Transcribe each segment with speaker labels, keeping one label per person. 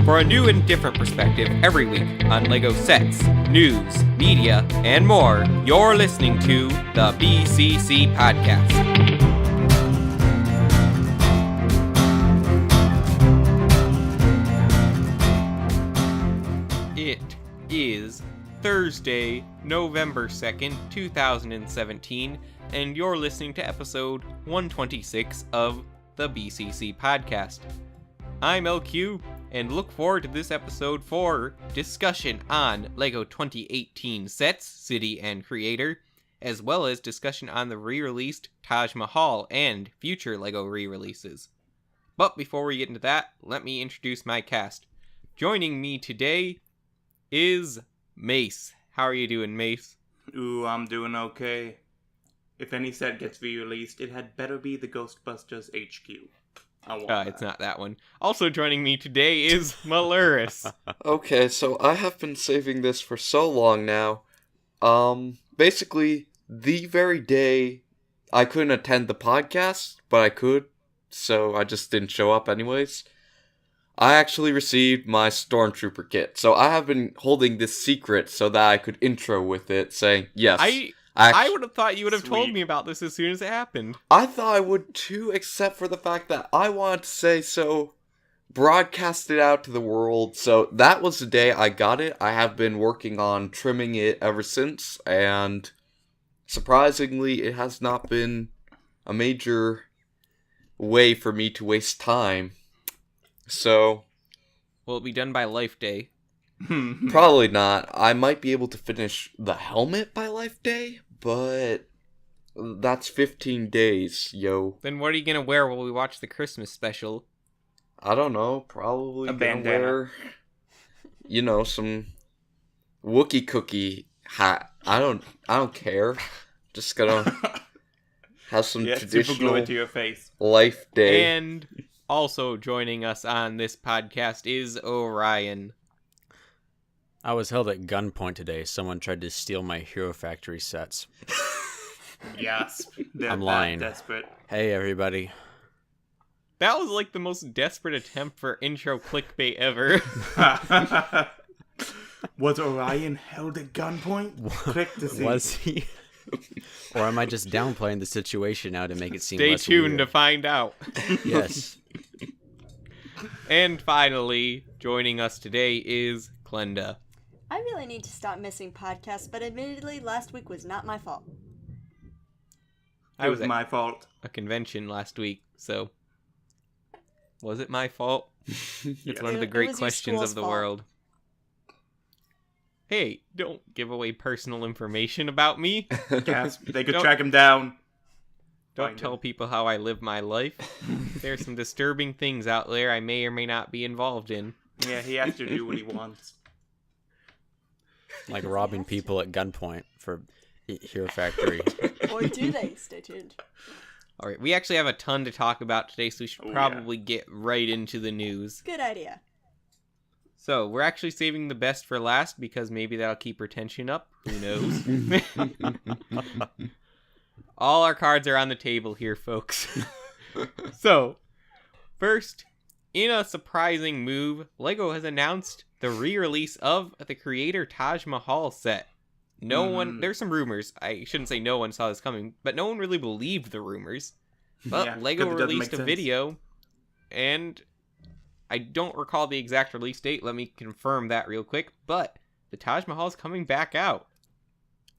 Speaker 1: for a new and different perspective every week on LEGO sets, news, media, and more. You're listening to the BCC Podcast. It is Thursday, November 2nd, 2017, and you're listening to episode 126 of the BCC Podcast. I'm LQ, and look forward to this episode for discussion on LEGO 2018 sets, city, and creator, as well as discussion on the re-released Taj Mahal and future LEGO re-releases. But before we get into that, let me introduce my cast. Joining me today is Mace. How are you doing, Mace?
Speaker 2: Ooh, I'm doing okay. If any set gets re-released, it had better be the Ghostbusters HQ. I want that.
Speaker 1: It's not that one. Also joining me today is Maluris.
Speaker 3: Okay, so I have been saving this for so long now. Basically, the very day I couldn't attend the podcast, but I could, so I just didn't show up anyways. I actually received my Stormtrooper kit, so I have been holding this secret so that I could intro with it, saying, yes.
Speaker 1: I would have thought you would have told me about this as soon as it happened.
Speaker 3: I thought I would too, except for the fact that I wanted to say so, broadcast it out to the world. So that was the day I got it. I have been working on trimming it ever since, and surprisingly, it has not been a major way for me to waste time. So,
Speaker 1: will it be done by Life Day?
Speaker 3: Probably not. I might be able to finish the helmet by Life Day, but that's 15 days, yo.
Speaker 1: Then what are you gonna wear while we watch the Christmas special?
Speaker 3: I don't know. Probably
Speaker 2: a
Speaker 3: gonna
Speaker 2: bandana.
Speaker 3: wear, some Wookiee cookie hat. I don't care. Just gonna have some traditional
Speaker 2: super glue it to your face.
Speaker 3: Life Day.
Speaker 1: And also joining us on this podcast is Orion.
Speaker 4: I was held at gunpoint today. Someone tried to steal my Hero Factory sets.
Speaker 2: Yes.
Speaker 4: I'm lying.
Speaker 2: Desperate.
Speaker 4: Hey, everybody.
Speaker 1: That was like the most desperate attempt for intro clickbait ever.
Speaker 2: Was Orion held at gunpoint? Click to see.
Speaker 4: Was he? Or am I just downplaying the situation now to make it seem
Speaker 1: Stay
Speaker 4: less
Speaker 1: tuned
Speaker 4: weird?
Speaker 1: to find out.
Speaker 4: Yes.
Speaker 1: And finally, joining us today is Glenda.
Speaker 5: I really need to stop missing podcasts, but admittedly, last week was not my fault.
Speaker 1: I was
Speaker 2: It was my fault.
Speaker 1: a convention last week, so was it my fault? It's one of the
Speaker 5: It
Speaker 1: great
Speaker 5: was your
Speaker 1: questions
Speaker 5: school's
Speaker 1: of the
Speaker 5: fault.
Speaker 1: world. Hey, don't give away personal information about me.
Speaker 2: Yes, they could
Speaker 1: Don't-
Speaker 2: track him down.
Speaker 1: Don't
Speaker 2: Find
Speaker 1: tell
Speaker 2: him.
Speaker 1: people how I live my life. There's some disturbing things out there I may or may not be involved in.
Speaker 2: Yeah, he has to do what he wants.
Speaker 4: Like robbing people at gunpoint for Hero Factory.
Speaker 5: Or do they? Stay tuned.
Speaker 1: Alright, we actually have a ton to talk about today, so we should
Speaker 2: Oh,
Speaker 1: probably get right into the news.
Speaker 5: Good idea.
Speaker 1: So, we're actually saving the best for last because maybe that'll keep retention up. Who knows? All our cards are on the table here, folks. So, first, in a surprising move, LEGO has announced the re-release of the Creator Taj Mahal set. There's some rumors. I shouldn't say no one saw this coming, but no one really believed the rumors. But
Speaker 2: Yeah,
Speaker 1: LEGO
Speaker 2: 'cause it doesn't
Speaker 1: released
Speaker 2: make
Speaker 1: a
Speaker 2: sense.
Speaker 1: video, and I don't recall the exact release date. Let me confirm that real quick. But the Taj Mahal is coming back out.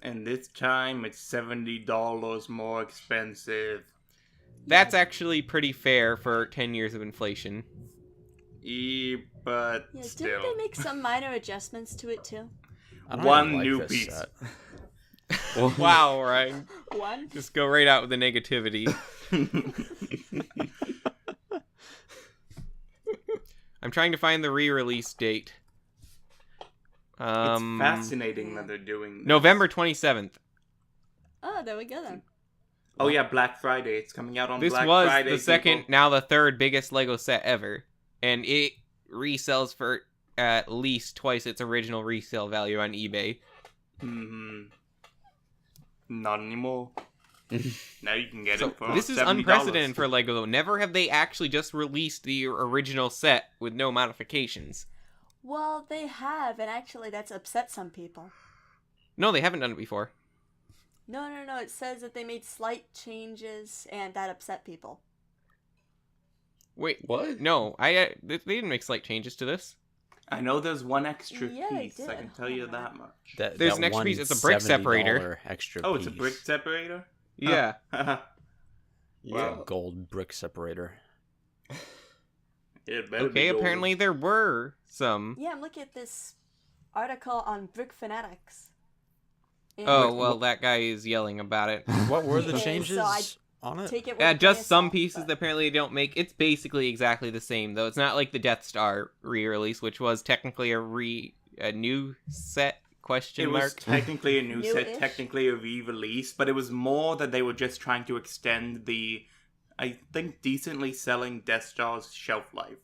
Speaker 2: And this time it's $70 more expensive.
Speaker 1: That's actually pretty fair for 10 years of inflation.
Speaker 2: But
Speaker 5: Yeah,
Speaker 2: still.
Speaker 5: didn't they make some minor adjustments to it too?
Speaker 4: I don't
Speaker 2: One
Speaker 4: even like
Speaker 2: new
Speaker 4: this
Speaker 2: piece.
Speaker 4: set.
Speaker 1: Wow, Ryan.
Speaker 5: One?
Speaker 1: Just go right out with the negativity. I'm trying to find the re-release date.
Speaker 2: It's fascinating that they're doing this.
Speaker 1: November 27th.
Speaker 5: Oh, there we go then.
Speaker 2: Oh yeah, Black Friday. It's coming out on
Speaker 1: This
Speaker 2: Black
Speaker 1: was
Speaker 2: Friday.
Speaker 1: the second,
Speaker 2: people.
Speaker 1: now the third biggest LEGO set ever. And it resells for at least twice its original resale value on eBay.
Speaker 2: Not anymore. Now you can get
Speaker 1: So
Speaker 2: it for
Speaker 1: this is
Speaker 2: $70.
Speaker 1: unprecedented for LEGO, though. Never have they actually just released the original set with no modifications.
Speaker 5: Well, they have, and actually that's upset some people.
Speaker 1: No, they haven't done it before.
Speaker 5: No. It says that they made slight changes, and that upset people.
Speaker 1: Wait,
Speaker 3: What?
Speaker 1: no, they didn't make slight changes to this.
Speaker 2: I know there's one extra
Speaker 5: Yeah, they
Speaker 2: piece. I
Speaker 5: did.
Speaker 2: can tell you
Speaker 5: Hold on.
Speaker 2: that much.
Speaker 1: There's an extra piece, it's a brick separator.
Speaker 4: Extra
Speaker 2: Oh, it's a
Speaker 4: piece.
Speaker 2: brick separator?
Speaker 1: Yeah.
Speaker 3: Yeah.
Speaker 2: Wow.
Speaker 4: Gold brick separator.
Speaker 2: It better
Speaker 1: Okay,
Speaker 2: be gold.
Speaker 1: apparently there were some.
Speaker 5: Yeah, I'm looking at this article on Brick Fanatics. And
Speaker 1: Oh, well, that guy is yelling about it.
Speaker 4: What were the
Speaker 5: Okay, so
Speaker 4: changes
Speaker 5: I
Speaker 4: on it?
Speaker 5: take it with
Speaker 1: Yeah,
Speaker 5: a grain
Speaker 1: just
Speaker 5: of
Speaker 1: some
Speaker 5: salt,
Speaker 1: pieces
Speaker 5: but-
Speaker 1: that apparently they don't make. It's basically exactly the same, though. It's not like the Death Star re-release, which was technically a new set, question
Speaker 2: It was
Speaker 1: mark.
Speaker 2: technically a new set,
Speaker 5: New-ish?
Speaker 2: technically a re-release, but it was more that they were just trying to extend the, I think, decently selling Death Star's shelf life.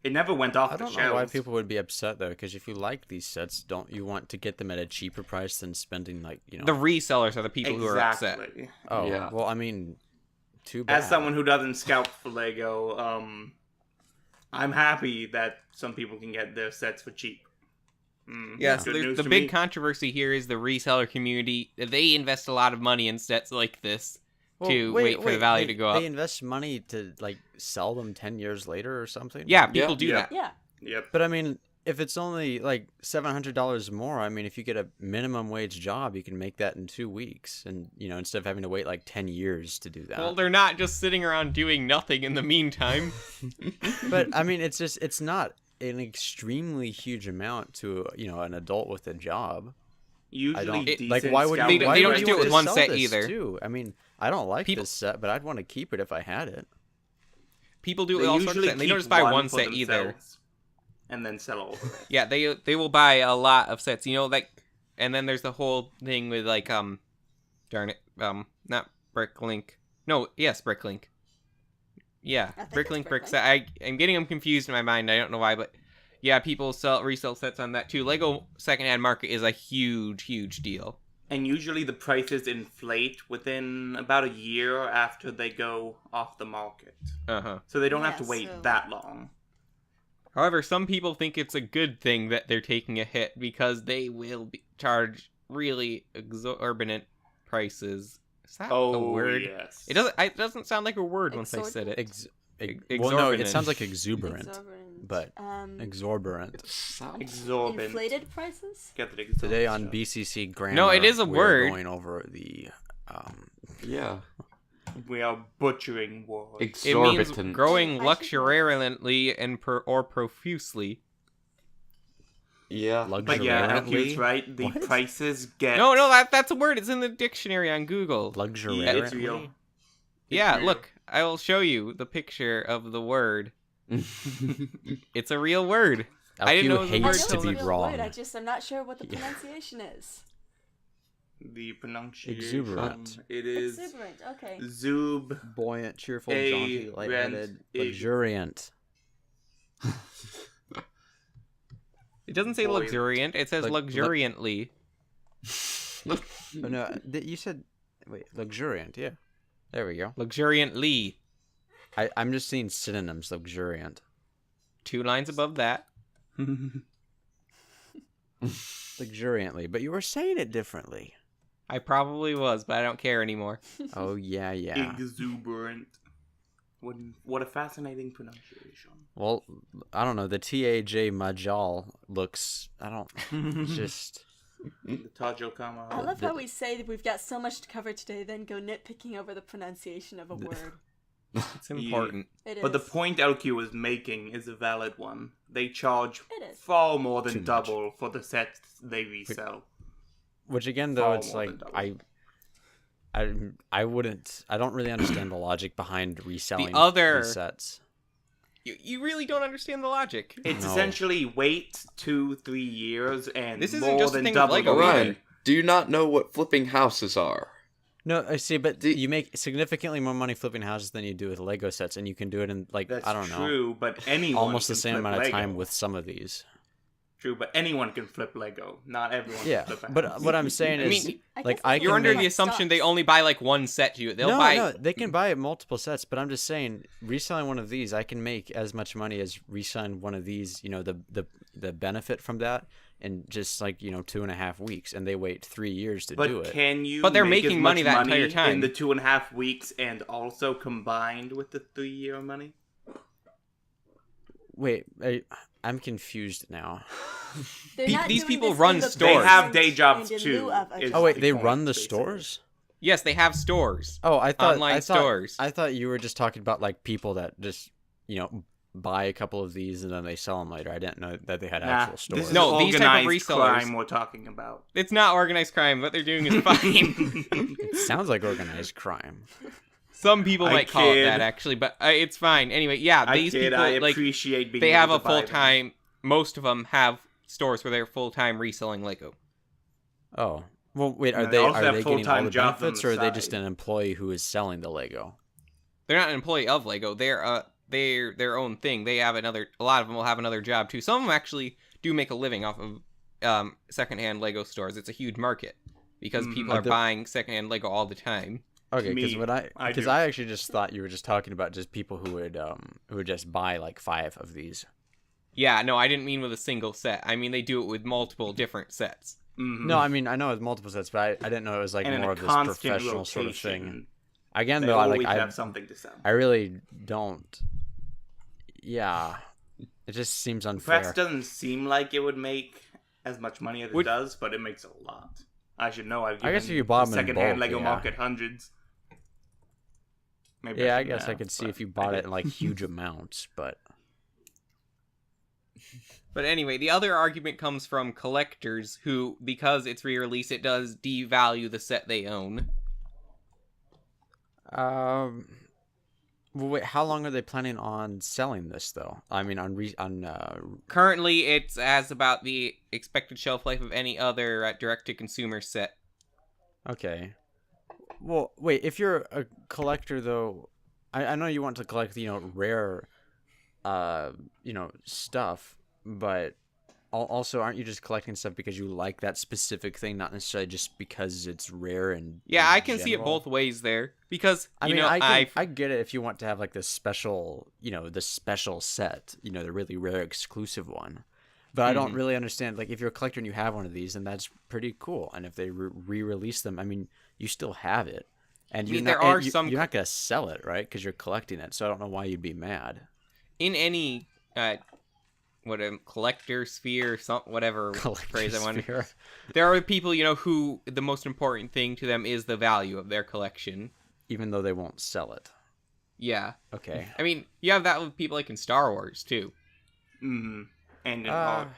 Speaker 2: It never went off
Speaker 4: I
Speaker 2: the
Speaker 4: don't
Speaker 2: shelves.
Speaker 4: know why people would be upset though, because if you like these sets, don't you want to get them at a cheaper price than spending
Speaker 1: The resellers are the people who are upset.
Speaker 2: Exactly.
Speaker 4: Oh,
Speaker 3: Yeah.
Speaker 4: well, I mean, too bad.
Speaker 2: As someone who doesn't scout for Lego, I'm happy that some people can get their sets for cheap.
Speaker 1: Yeah,
Speaker 2: Good
Speaker 1: so
Speaker 2: news
Speaker 1: the
Speaker 2: to
Speaker 1: big
Speaker 2: me.
Speaker 1: controversy here is the reseller community. They invest a lot of money in sets like this to wait for the value to go up.
Speaker 4: They invest money to like sell them 10 years later or something.
Speaker 1: Yeah, people
Speaker 3: Yeah.
Speaker 1: do
Speaker 2: Yeah.
Speaker 1: that.
Speaker 5: Yeah.
Speaker 2: Yep.
Speaker 4: But I mean, if it's only like $700 more, I mean, if you get a minimum wage job, you can make that in 2 weeks, and instead of having to wait like 10 years to do that.
Speaker 1: Well, they're not just sitting around doing nothing in the meantime.
Speaker 4: But I mean, it's not an extremely huge amount to an adult with a job.
Speaker 2: Usually,
Speaker 4: I don't
Speaker 2: decent
Speaker 4: like. Why would
Speaker 2: scout
Speaker 1: They don't-
Speaker 4: why
Speaker 1: they don't
Speaker 4: would
Speaker 1: just
Speaker 4: you
Speaker 1: do it with
Speaker 4: want
Speaker 1: one
Speaker 4: to
Speaker 1: set
Speaker 4: sell this
Speaker 1: either.
Speaker 4: Too? I mean, I don't like
Speaker 1: People-
Speaker 4: this set, but I'd want to keep it if I had it.
Speaker 1: People do it
Speaker 2: They
Speaker 1: with all sorts of
Speaker 2: usually
Speaker 1: sets, and they don't
Speaker 2: keep
Speaker 1: just buy one
Speaker 2: for
Speaker 1: set either.
Speaker 2: themselves and then sell all of it.
Speaker 1: Yeah, they will buy a lot of sets. And then there's the whole thing with like darn it, not Bricklink. No, yes, Bricklink. Yeah,
Speaker 5: I think
Speaker 1: Bricklink
Speaker 5: it's
Speaker 1: bricks.
Speaker 5: Bricklink.
Speaker 1: I'm getting them confused in my mind. I don't know why, but yeah, people resell sets on that too. Lego secondhand market is a huge deal.
Speaker 2: And usually the prices inflate within about a year after they go off the market. So they don't have to
Speaker 5: Yeah,
Speaker 2: wait
Speaker 5: so-
Speaker 2: that long.
Speaker 1: However, some people think it's a good thing that they're taking a hit because they will charge really exorbitant prices. Is that a word?
Speaker 2: Yes.
Speaker 1: It doesn't sound like a word once I said it.
Speaker 4: Well, no, it
Speaker 1: Exorbitant.
Speaker 4: sounds like exuberant,
Speaker 5: Exorbitant.
Speaker 4: but exorbitant.
Speaker 2: Exorbitant.
Speaker 5: Inflated prices?
Speaker 2: Get the exorbitant
Speaker 4: Today on
Speaker 2: stuff.
Speaker 4: BCC Grammar,
Speaker 1: No, it is a
Speaker 4: we're
Speaker 1: word.
Speaker 4: going over the
Speaker 3: Yeah.
Speaker 2: We are butchering words.
Speaker 1: It means
Speaker 3: Exorbitant.
Speaker 1: growing
Speaker 5: I should-
Speaker 1: luxuriantly and or profusely.
Speaker 3: Yeah.
Speaker 2: But yeah,
Speaker 4: luxuriantly.
Speaker 2: Alcu's right. The
Speaker 4: What?
Speaker 2: prices get...
Speaker 1: No, that's a word. It's in the dictionary on Google.
Speaker 2: It's
Speaker 4: luxuriantly.
Speaker 2: real. It's
Speaker 1: Yeah,
Speaker 2: real.
Speaker 1: look, I will show you the picture of the word. It's a real word. I didn't know it was a
Speaker 5: I know
Speaker 1: word
Speaker 4: hates
Speaker 5: it's
Speaker 4: to
Speaker 5: a
Speaker 4: be
Speaker 5: real
Speaker 4: wrong.
Speaker 5: word, I'm not sure what the
Speaker 4: Yeah.
Speaker 5: pronunciation is.
Speaker 2: The pronunciation...
Speaker 4: Exuberant.
Speaker 2: It is...
Speaker 5: Exuberant, okay.
Speaker 2: Zub...
Speaker 4: Buoyant, cheerful,
Speaker 2: A
Speaker 4: jaunty,
Speaker 2: rent
Speaker 4: lightheaded,
Speaker 2: a-
Speaker 4: luxuriant.
Speaker 1: It doesn't say
Speaker 2: Boy.
Speaker 1: luxuriant. It says luxuriantly.
Speaker 4: Oh, no, you said luxuriant. Yeah, there we go.
Speaker 1: Luxuriantly.
Speaker 4: I'm just seeing synonyms. Luxuriant,
Speaker 1: 2 lines above that.
Speaker 4: luxuriantly. But you were saying it differently.
Speaker 1: I probably was, but I don't care anymore.
Speaker 4: Oh yeah.
Speaker 2: Exuberant. What a fascinating pronunciation.
Speaker 4: Well, I don't know. The TAJ Majal looks. I don't. It's just.
Speaker 2: The Taj Mahal.
Speaker 5: I love how we say that we've got so much to cover today, then go nitpicking over the pronunciation of a word.
Speaker 1: It's important.
Speaker 5: It is.
Speaker 2: But the point LQ was making is a valid one. They charge
Speaker 5: It is.
Speaker 2: far more than
Speaker 4: Too much.
Speaker 2: double for the sets they resell.
Speaker 4: Which again, though,
Speaker 2: Far
Speaker 4: it's
Speaker 2: more
Speaker 4: like
Speaker 2: than double.
Speaker 4: I wouldn't. I don't really understand the logic behind reselling
Speaker 1: other-
Speaker 4: these sets.
Speaker 1: You really don't understand the logic.
Speaker 2: It's
Speaker 4: No.
Speaker 2: essentially wait 2-3 years and
Speaker 1: This isn't
Speaker 2: more
Speaker 1: just a
Speaker 2: than
Speaker 1: thing with
Speaker 2: double.
Speaker 1: Lego
Speaker 2: the
Speaker 1: either.
Speaker 3: Ryan, do you not know what flipping houses are?
Speaker 4: No, I see, but you make significantly more money flipping houses than you do with Lego sets, and you can do it in like
Speaker 2: That's
Speaker 4: I don't know,
Speaker 2: true, but anyone
Speaker 4: almost the
Speaker 2: can
Speaker 4: same
Speaker 2: flip
Speaker 4: amount of
Speaker 2: Lego.
Speaker 4: time with some of these.
Speaker 2: True, but anyone can flip Lego. Not everyone
Speaker 4: Yeah,
Speaker 2: can flip a
Speaker 4: but
Speaker 2: house.
Speaker 4: what I'm saying
Speaker 1: I
Speaker 4: is,
Speaker 1: mean,
Speaker 4: like, I
Speaker 1: You're
Speaker 4: can
Speaker 1: under
Speaker 4: make...
Speaker 1: the assumption they only buy like one set to it. They'll
Speaker 4: no,
Speaker 1: buy.
Speaker 4: no, they can buy multiple sets, but I'm just saying, reselling one of these, I can make as much money as reselling one of these. You know, the benefit from that, in just like 2.5 weeks, and they wait 3 years to
Speaker 2: But
Speaker 4: do it.
Speaker 2: can you?
Speaker 1: But they're
Speaker 2: make
Speaker 1: making
Speaker 2: as
Speaker 1: money
Speaker 2: much
Speaker 1: that entire time.
Speaker 2: in the 2.5 weeks, and also combined with the 3-year money.
Speaker 4: Wait, I'm confused now.
Speaker 1: These people run stores.
Speaker 2: They have day jobs too.
Speaker 4: Oh wait, they
Speaker 2: point,
Speaker 4: run the
Speaker 2: basically.
Speaker 4: stores?
Speaker 1: Yes, they have stores.
Speaker 4: Oh, I thought
Speaker 1: Online
Speaker 4: I thought,
Speaker 1: stores.
Speaker 4: I thought you were just talking about like people that just buy a couple of these and then they sell them later. I didn't know that they had actual
Speaker 2: This
Speaker 4: stores.
Speaker 2: is
Speaker 1: No, these type of
Speaker 2: organized
Speaker 1: resellers.
Speaker 2: crime we're talking about.
Speaker 1: It's not organized crime. What they're doing is fine.
Speaker 4: It sounds like organized crime.
Speaker 1: Some people
Speaker 2: I
Speaker 1: might call it
Speaker 2: kid.
Speaker 1: that actually, but it's fine. Anyway, yeah, these people
Speaker 2: I
Speaker 1: like
Speaker 2: appreciate being
Speaker 1: they
Speaker 2: able
Speaker 1: have
Speaker 2: to
Speaker 1: a
Speaker 2: buy them.
Speaker 1: full-time. Most of them have stores where they're full-time reselling Lego.
Speaker 4: Oh. Well, wait,
Speaker 2: And
Speaker 4: are
Speaker 2: they
Speaker 4: they
Speaker 2: also have
Speaker 4: getting all
Speaker 2: full-time
Speaker 4: the
Speaker 2: jobs on
Speaker 4: benefits,
Speaker 2: the
Speaker 4: or are they
Speaker 2: side.
Speaker 4: just an employee who is selling the Lego?
Speaker 1: They're not an employee of Lego. They're their own thing. They have a lot of them will have another job too. Some of them actually do make a living off of secondhand Lego stores. It's a huge market because people are buying secondhand Lego all the time.
Speaker 4: Okay, because
Speaker 2: Me,
Speaker 4: what
Speaker 2: I do.
Speaker 4: I actually just thought you were just talking about just people who would just buy like 5 of these.
Speaker 1: Yeah, no, I didn't mean with a single set. I mean they do it with multiple different sets.
Speaker 2: Mhm.
Speaker 4: No, I mean I know it's multiple sets, but I didn't know it was like
Speaker 2: and in
Speaker 4: more
Speaker 2: a
Speaker 4: of this
Speaker 2: constant
Speaker 4: professional sort of thing.
Speaker 2: rotation,
Speaker 4: Again,
Speaker 2: They
Speaker 4: though,
Speaker 2: always
Speaker 4: I
Speaker 2: have something to sell.
Speaker 4: I really don't. Yeah, it just seems unfair.
Speaker 2: Press doesn't seem like it would make as much money as it does, but it makes a lot. I should know.
Speaker 4: I guess if you bought them in
Speaker 2: secondhand
Speaker 4: bulk,
Speaker 2: Lego
Speaker 4: yeah.
Speaker 2: market hundreds. Maybe
Speaker 4: Yeah, I
Speaker 2: shouldn't
Speaker 4: guess I
Speaker 2: have,
Speaker 4: could see
Speaker 2: but
Speaker 4: if you
Speaker 2: I
Speaker 4: bought
Speaker 2: did.
Speaker 4: it in like huge amounts, but
Speaker 1: But anyway, the other argument comes from collectors who, because it's re-release, it does devalue the set they own.
Speaker 4: well, wait, how long are they planning on selling this though? I mean,
Speaker 1: Currently, it has about the expected shelf life of any other direct-to-consumer set.
Speaker 4: okay. Well, wait, if you're a collector though, I know you want to collect rare, stuff, but also aren't you just collecting stuff because you like that specific thing, not necessarily just because it's rare and
Speaker 1: Yeah,
Speaker 4: in
Speaker 1: I can see it
Speaker 4: general?
Speaker 1: both ways there. Because,
Speaker 4: I
Speaker 1: you
Speaker 4: mean,
Speaker 1: know,
Speaker 4: I get it if you want to have like the special, the special set, the really rare exclusive one. But I don't really understand, like, if you're a collector and you have one of these, then that's pretty cool. And if they re-release them, I mean, you still have it. And you're
Speaker 1: there
Speaker 4: not,
Speaker 1: are
Speaker 4: and
Speaker 1: some
Speaker 4: you're not going to sell it, right? Because you're collecting it. So I don't know why you'd be mad.
Speaker 1: in any, collector sphere, whatever phrase I want.
Speaker 4: Sphere.
Speaker 1: There are people, who the most important thing to them is the value of their collection.
Speaker 4: Even though they won't sell it.
Speaker 1: Yeah.
Speaker 4: Okay.
Speaker 1: I mean, you have that with people like in Star Wars, too.
Speaker 2: Mm-hmm. And in art.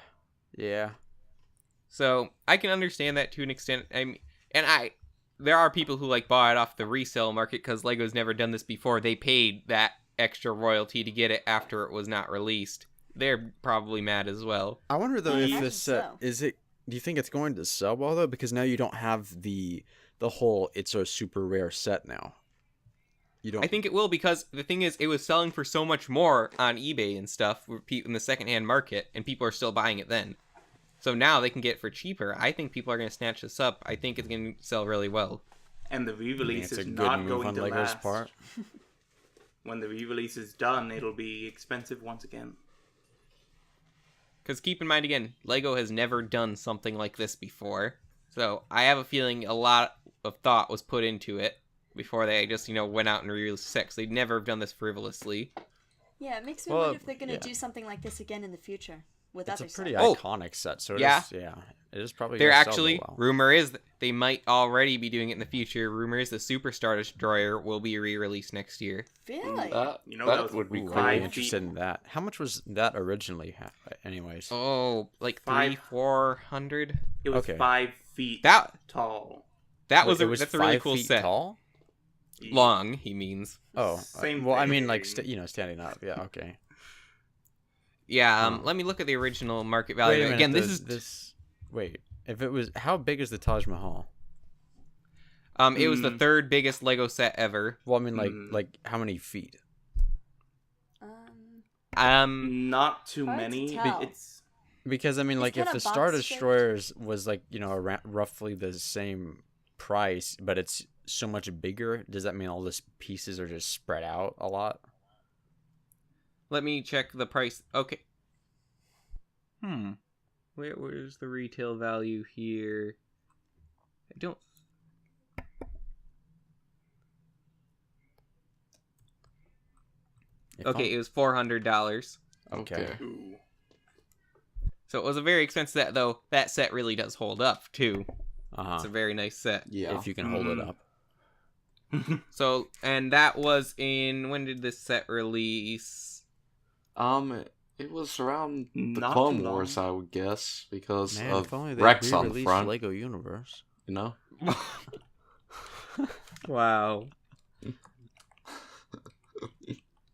Speaker 4: Yeah.
Speaker 1: So I can understand that to an extent. There are people who like buy it off the resale market because Lego's never done this before. They paid that extra royalty to get it after it was not released. They're probably mad as well.
Speaker 4: I wonder though
Speaker 5: I
Speaker 4: if
Speaker 5: imagine
Speaker 4: this set
Speaker 5: so.
Speaker 4: is it. Do you think it's going to sell well though? Because now you don't have the whole it's a super rare set now. You don't.
Speaker 1: I think it will because the thing is, it was selling for so much more on eBay and stuff in the secondhand market, and people are still buying it then. So now they can get it for cheaper. I think people are going to snatch this up. I think it's going to sell really well.
Speaker 2: And the
Speaker 4: I think
Speaker 2: re-release
Speaker 4: it's a
Speaker 2: is
Speaker 4: good
Speaker 2: not
Speaker 4: move
Speaker 2: going
Speaker 4: on
Speaker 2: to
Speaker 4: Lego's
Speaker 2: last.
Speaker 4: part.
Speaker 2: When the re-release is done, it'll be expensive once again.
Speaker 1: Because keep in mind, again, Lego has never done something like this before. So I have a feeling a lot of thought was put into it before they just, went out and re-released sex. They'd never have done this frivolously.
Speaker 5: Yeah, it makes me
Speaker 4: Well,
Speaker 5: wonder if they're going to
Speaker 4: yeah.
Speaker 5: do something like this again in the future with
Speaker 4: It's a
Speaker 5: other
Speaker 4: pretty
Speaker 5: sets.
Speaker 4: iconic set, so
Speaker 1: Yeah.
Speaker 4: it is probably.
Speaker 1: They're
Speaker 4: gonna sell
Speaker 1: actually,
Speaker 4: well.
Speaker 1: rumor is that they might already be doing it in the future. Rumor is the Superstar Destroyer will be re-released next year.
Speaker 5: Really?
Speaker 2: You know, that
Speaker 3: That would be
Speaker 4: Ooh,
Speaker 3: cool.
Speaker 4: I'd be
Speaker 2: 5
Speaker 4: interested
Speaker 2: feet.
Speaker 4: in that. How much was that originally? Anyways.
Speaker 1: Oh, like
Speaker 2: Five-
Speaker 1: 400.
Speaker 2: It was
Speaker 4: Okay.
Speaker 2: 5 feet
Speaker 1: That
Speaker 2: tall.
Speaker 1: that
Speaker 4: Wait,
Speaker 1: was that's a really
Speaker 4: 5
Speaker 1: cool
Speaker 4: feet
Speaker 1: set.
Speaker 4: tall.
Speaker 1: Long, he means.
Speaker 4: Oh,
Speaker 2: Same
Speaker 4: well, I mean, like
Speaker 2: thing.
Speaker 4: standing up. Yeah, okay.
Speaker 1: Yeah.
Speaker 4: Oh.
Speaker 1: Let me look at the original market
Speaker 4: Wait
Speaker 1: value
Speaker 4: a minute,
Speaker 1: again.
Speaker 4: the-
Speaker 1: This is
Speaker 4: this. Wait, if it was, how big is the Taj Mahal?
Speaker 1: it was the third biggest Lego set ever.
Speaker 4: Well, I mean,
Speaker 2: Mm.
Speaker 4: like how many feet?
Speaker 5: Um,
Speaker 2: Not too
Speaker 5: Hard to
Speaker 2: many.
Speaker 5: tell.
Speaker 2: It's
Speaker 4: Because I mean,
Speaker 5: It's
Speaker 4: like, if
Speaker 5: kinda
Speaker 4: the Star
Speaker 5: box-shaped.
Speaker 4: Destroyers was like, roughly the same price, but it's so much bigger, does that mean all these pieces are just spread out a lot?
Speaker 1: Let me check the price. Okay. Where's the retail value here? I don't. Okay, it was $400.
Speaker 4: Okay.
Speaker 2: Ooh.
Speaker 1: So it was a very expensive set, though. That set really does hold up too.
Speaker 4: Uh-huh.
Speaker 1: It's a very nice set.
Speaker 3: Yeah.
Speaker 4: If you can hold it up.
Speaker 1: So, and that was in, when did this set release?
Speaker 3: It was around the
Speaker 2: Not
Speaker 3: Clone
Speaker 2: long.
Speaker 3: Wars, I would guess, because
Speaker 4: Man,
Speaker 3: of
Speaker 4: if only they
Speaker 3: Rex on the
Speaker 4: re-released
Speaker 3: front.
Speaker 4: Lego Universe.
Speaker 3: You know.
Speaker 1: Wow.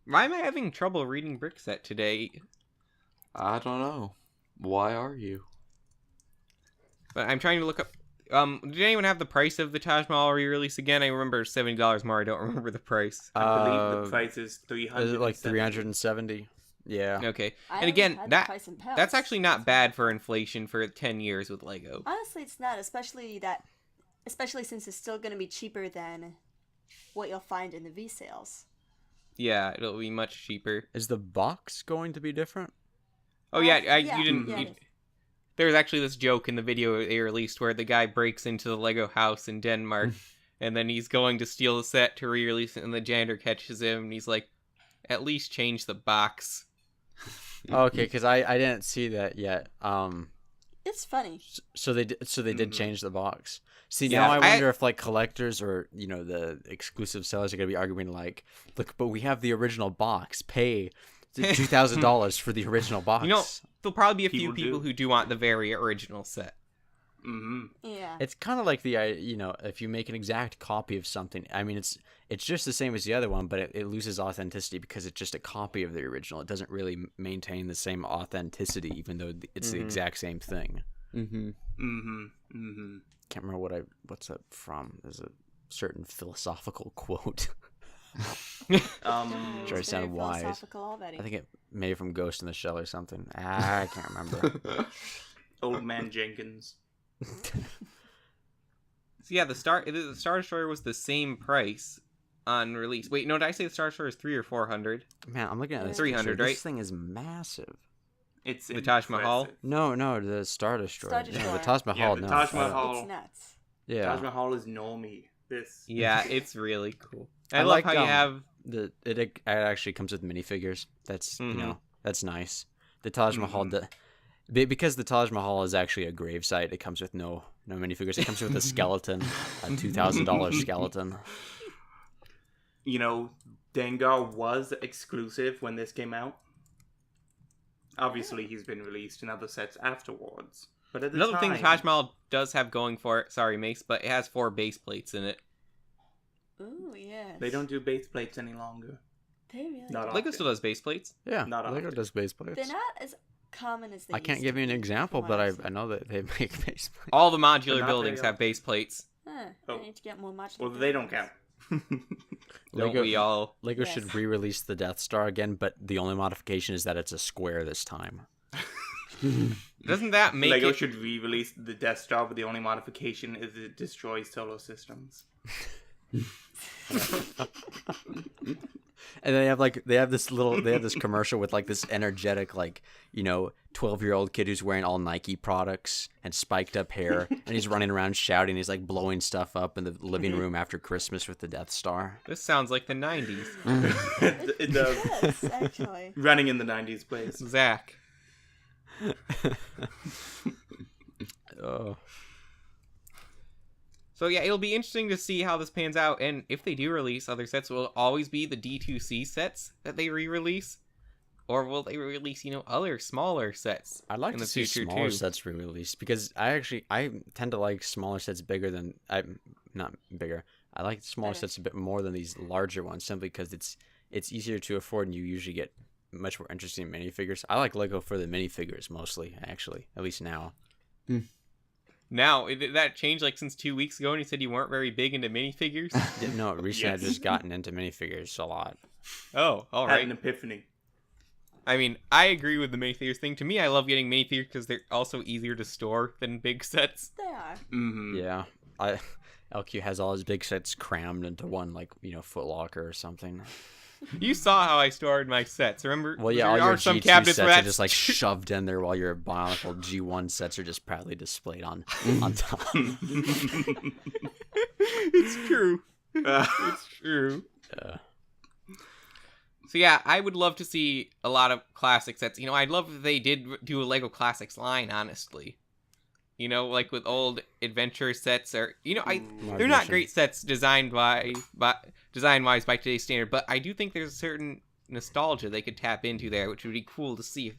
Speaker 1: Why am I having trouble reading Brickset today?
Speaker 3: I don't know. Why are you?
Speaker 1: But I'm trying to look up. Did anyone have the price of the Taj Mahal re-release again? I remember $70 more. I don't remember the price.
Speaker 2: I believe the price is 300.
Speaker 4: Is it like 370? Yeah.
Speaker 1: Okay,
Speaker 5: I
Speaker 1: and
Speaker 5: always
Speaker 1: again,
Speaker 5: had the
Speaker 1: that
Speaker 5: price in pounds.
Speaker 1: that's actually not bad for inflation for 10 years with Lego.
Speaker 5: Honestly, it's not, especially since it's still going to be cheaper than what you'll find in the V sales.
Speaker 1: Yeah, it'll be much cheaper.
Speaker 4: Is the box going to be different?
Speaker 1: Oh yeah,
Speaker 5: Yeah,
Speaker 1: you didn't.
Speaker 5: yeah,
Speaker 1: you-
Speaker 5: it is.
Speaker 1: There was actually this joke in the video they released where the guy breaks into the Lego house in Denmark, and then he's going to steal the set to re-release it, and the janitor catches him, and he's like, "At least change the box."
Speaker 4: Okay, because I didn't see that yet.
Speaker 5: It's funny.
Speaker 4: So they did change the box. See,
Speaker 1: Yeah,
Speaker 4: now I
Speaker 1: I-
Speaker 4: wonder if like collectors or the exclusive sellers are gonna be arguing like, look, but we have the original box. Pay $2,000 for the original box.
Speaker 1: You know, there'll probably be a few
Speaker 2: People
Speaker 1: people
Speaker 2: do.
Speaker 1: who do want the very original set.
Speaker 5: Yeah.
Speaker 4: It's kind of like the if you make an exact copy of something. I mean, it's just the same as the other one, but it loses authenticity because it's just a copy of the original. It doesn't really maintain the same authenticity, even though it's the exact same thing. Can't remember what's that from. There's a certain philosophical quote.
Speaker 5: Try
Speaker 4: Try to sound wise.
Speaker 5: Already.
Speaker 4: I think it may be from Ghost in the Shell or something. I can't remember.
Speaker 2: Old Man Jenkins.
Speaker 1: So yeah, the Star Destroyer was the same price on release. Wait, no, did I say the Star Destroyer is 300 or 400?
Speaker 4: Man, I'm looking at this
Speaker 1: 300,
Speaker 4: picture.
Speaker 1: right?
Speaker 4: This thing is massive.
Speaker 2: It's
Speaker 1: The Taj Mahal?
Speaker 2: impressive.
Speaker 4: No, the Star Destroyer.
Speaker 5: Star
Speaker 4: No,
Speaker 5: Destroyer.
Speaker 4: the Taj Mahal.
Speaker 2: the
Speaker 4: no.
Speaker 2: Taj Mahal.
Speaker 5: It's nuts.
Speaker 4: Yeah.
Speaker 2: Taj Mahal is normie. This.
Speaker 1: Yeah, it's really cool. I
Speaker 4: I
Speaker 1: love
Speaker 4: like,
Speaker 1: how you have.
Speaker 4: It actually comes with minifigures. That's
Speaker 1: Mhm.
Speaker 4: that's nice. The Taj Mahal, because the Taj Mahal is actually a gravesite. It comes with no minifigures. It comes with a skeleton, a $2,000 skeleton.
Speaker 2: You know, Dengar was exclusive when this came out. Obviously, he's been released in other sets afterwards. But at the
Speaker 1: Another
Speaker 2: time,
Speaker 1: thing Taj Mahal does have going for it, sorry Mace, but it has 4 base plates in it.
Speaker 5: Ooh, yes.
Speaker 2: they don't do base plates any longer.
Speaker 5: They really
Speaker 2: Not
Speaker 5: don't.
Speaker 1: Lego
Speaker 2: often.
Speaker 1: still does base plates.
Speaker 4: Yeah,
Speaker 2: Not
Speaker 4: Lego
Speaker 2: often.
Speaker 4: does base plates.
Speaker 5: They're not as common as they
Speaker 4: I can't
Speaker 5: used
Speaker 4: give
Speaker 5: to
Speaker 4: you an
Speaker 5: be,
Speaker 4: example,
Speaker 5: from
Speaker 4: but
Speaker 5: what
Speaker 4: I
Speaker 5: I've seen.
Speaker 4: know that they make base plates.
Speaker 1: All the
Speaker 2: But
Speaker 1: modular
Speaker 2: not
Speaker 1: buildings
Speaker 2: very
Speaker 1: have base plates.
Speaker 5: Huh,
Speaker 2: Oh.
Speaker 5: I need to get more modular.
Speaker 2: Well, they don't
Speaker 5: buildings.
Speaker 2: count.
Speaker 1: Don't
Speaker 4: Lego-
Speaker 1: we all?
Speaker 4: Lego
Speaker 5: Yes.
Speaker 4: should re-release the Death Star again, but the only modification is that it's a square this time.
Speaker 1: Doesn't that make
Speaker 2: Lego
Speaker 1: it?
Speaker 2: should re-release the Death Star, but the only modification is it destroys solar systems.
Speaker 4: And they have this commercial with like this energetic 12-year-old kid who's wearing all Nike products and spiked up hair, and he's running around shouting. He's like blowing stuff up in the living room after Christmas with the Death Star.
Speaker 1: This sounds like the 90s.
Speaker 2: It does.
Speaker 5: Yes, actually.
Speaker 2: Running in the 90s, please.
Speaker 1: Zach.
Speaker 4: Oh.
Speaker 1: So yeah, it'll be interesting to see how this pans out, and if they do release other sets, will it always be the D2C sets that they re-release? Or will they release, other smaller sets?
Speaker 4: I'd like
Speaker 1: in
Speaker 4: to
Speaker 1: the
Speaker 4: see
Speaker 1: future
Speaker 4: smaller
Speaker 1: too?
Speaker 4: sets re-released because I tend to like smaller sets bigger than not bigger. I like smaller
Speaker 5: Better.
Speaker 4: sets a bit more than these larger ones simply because it's easier to afford and you usually get much more interesting minifigures. I like Lego for the minifigures mostly, actually, at least now.
Speaker 1: Now, did that change since 2 weeks ago, and you said you weren't very big into minifigures?
Speaker 4: No, recently I've
Speaker 2: Yes.
Speaker 4: just gotten into minifigures a lot.
Speaker 1: Oh, all
Speaker 2: Had
Speaker 1: right.
Speaker 2: an epiphany.
Speaker 1: I mean, I agree with the minifigures thing. To me, I love getting minifigures because they're also easier to store than big sets.
Speaker 5: They are.
Speaker 2: Mm-hmm.
Speaker 4: Yeah, LQ has all his big sets crammed into one, like, Foot Locker or something.
Speaker 1: You saw how I stored my sets, remember?
Speaker 4: Well, yeah,
Speaker 1: There
Speaker 4: all your
Speaker 1: are some
Speaker 4: G2
Speaker 1: cabinets
Speaker 4: sets
Speaker 1: where
Speaker 4: are just like shoved in there, while your Bionicle G1 sets are just proudly displayed on top.
Speaker 1: It's true. It's true. So yeah, I would love to see a lot of classic sets. I'd love if they did do a LEGO Classics line, honestly. Like with old adventure sets, or they're not great sets design-wise by today's standard, but I do think there's a certain nostalgia they could tap into there, which would be cool to see.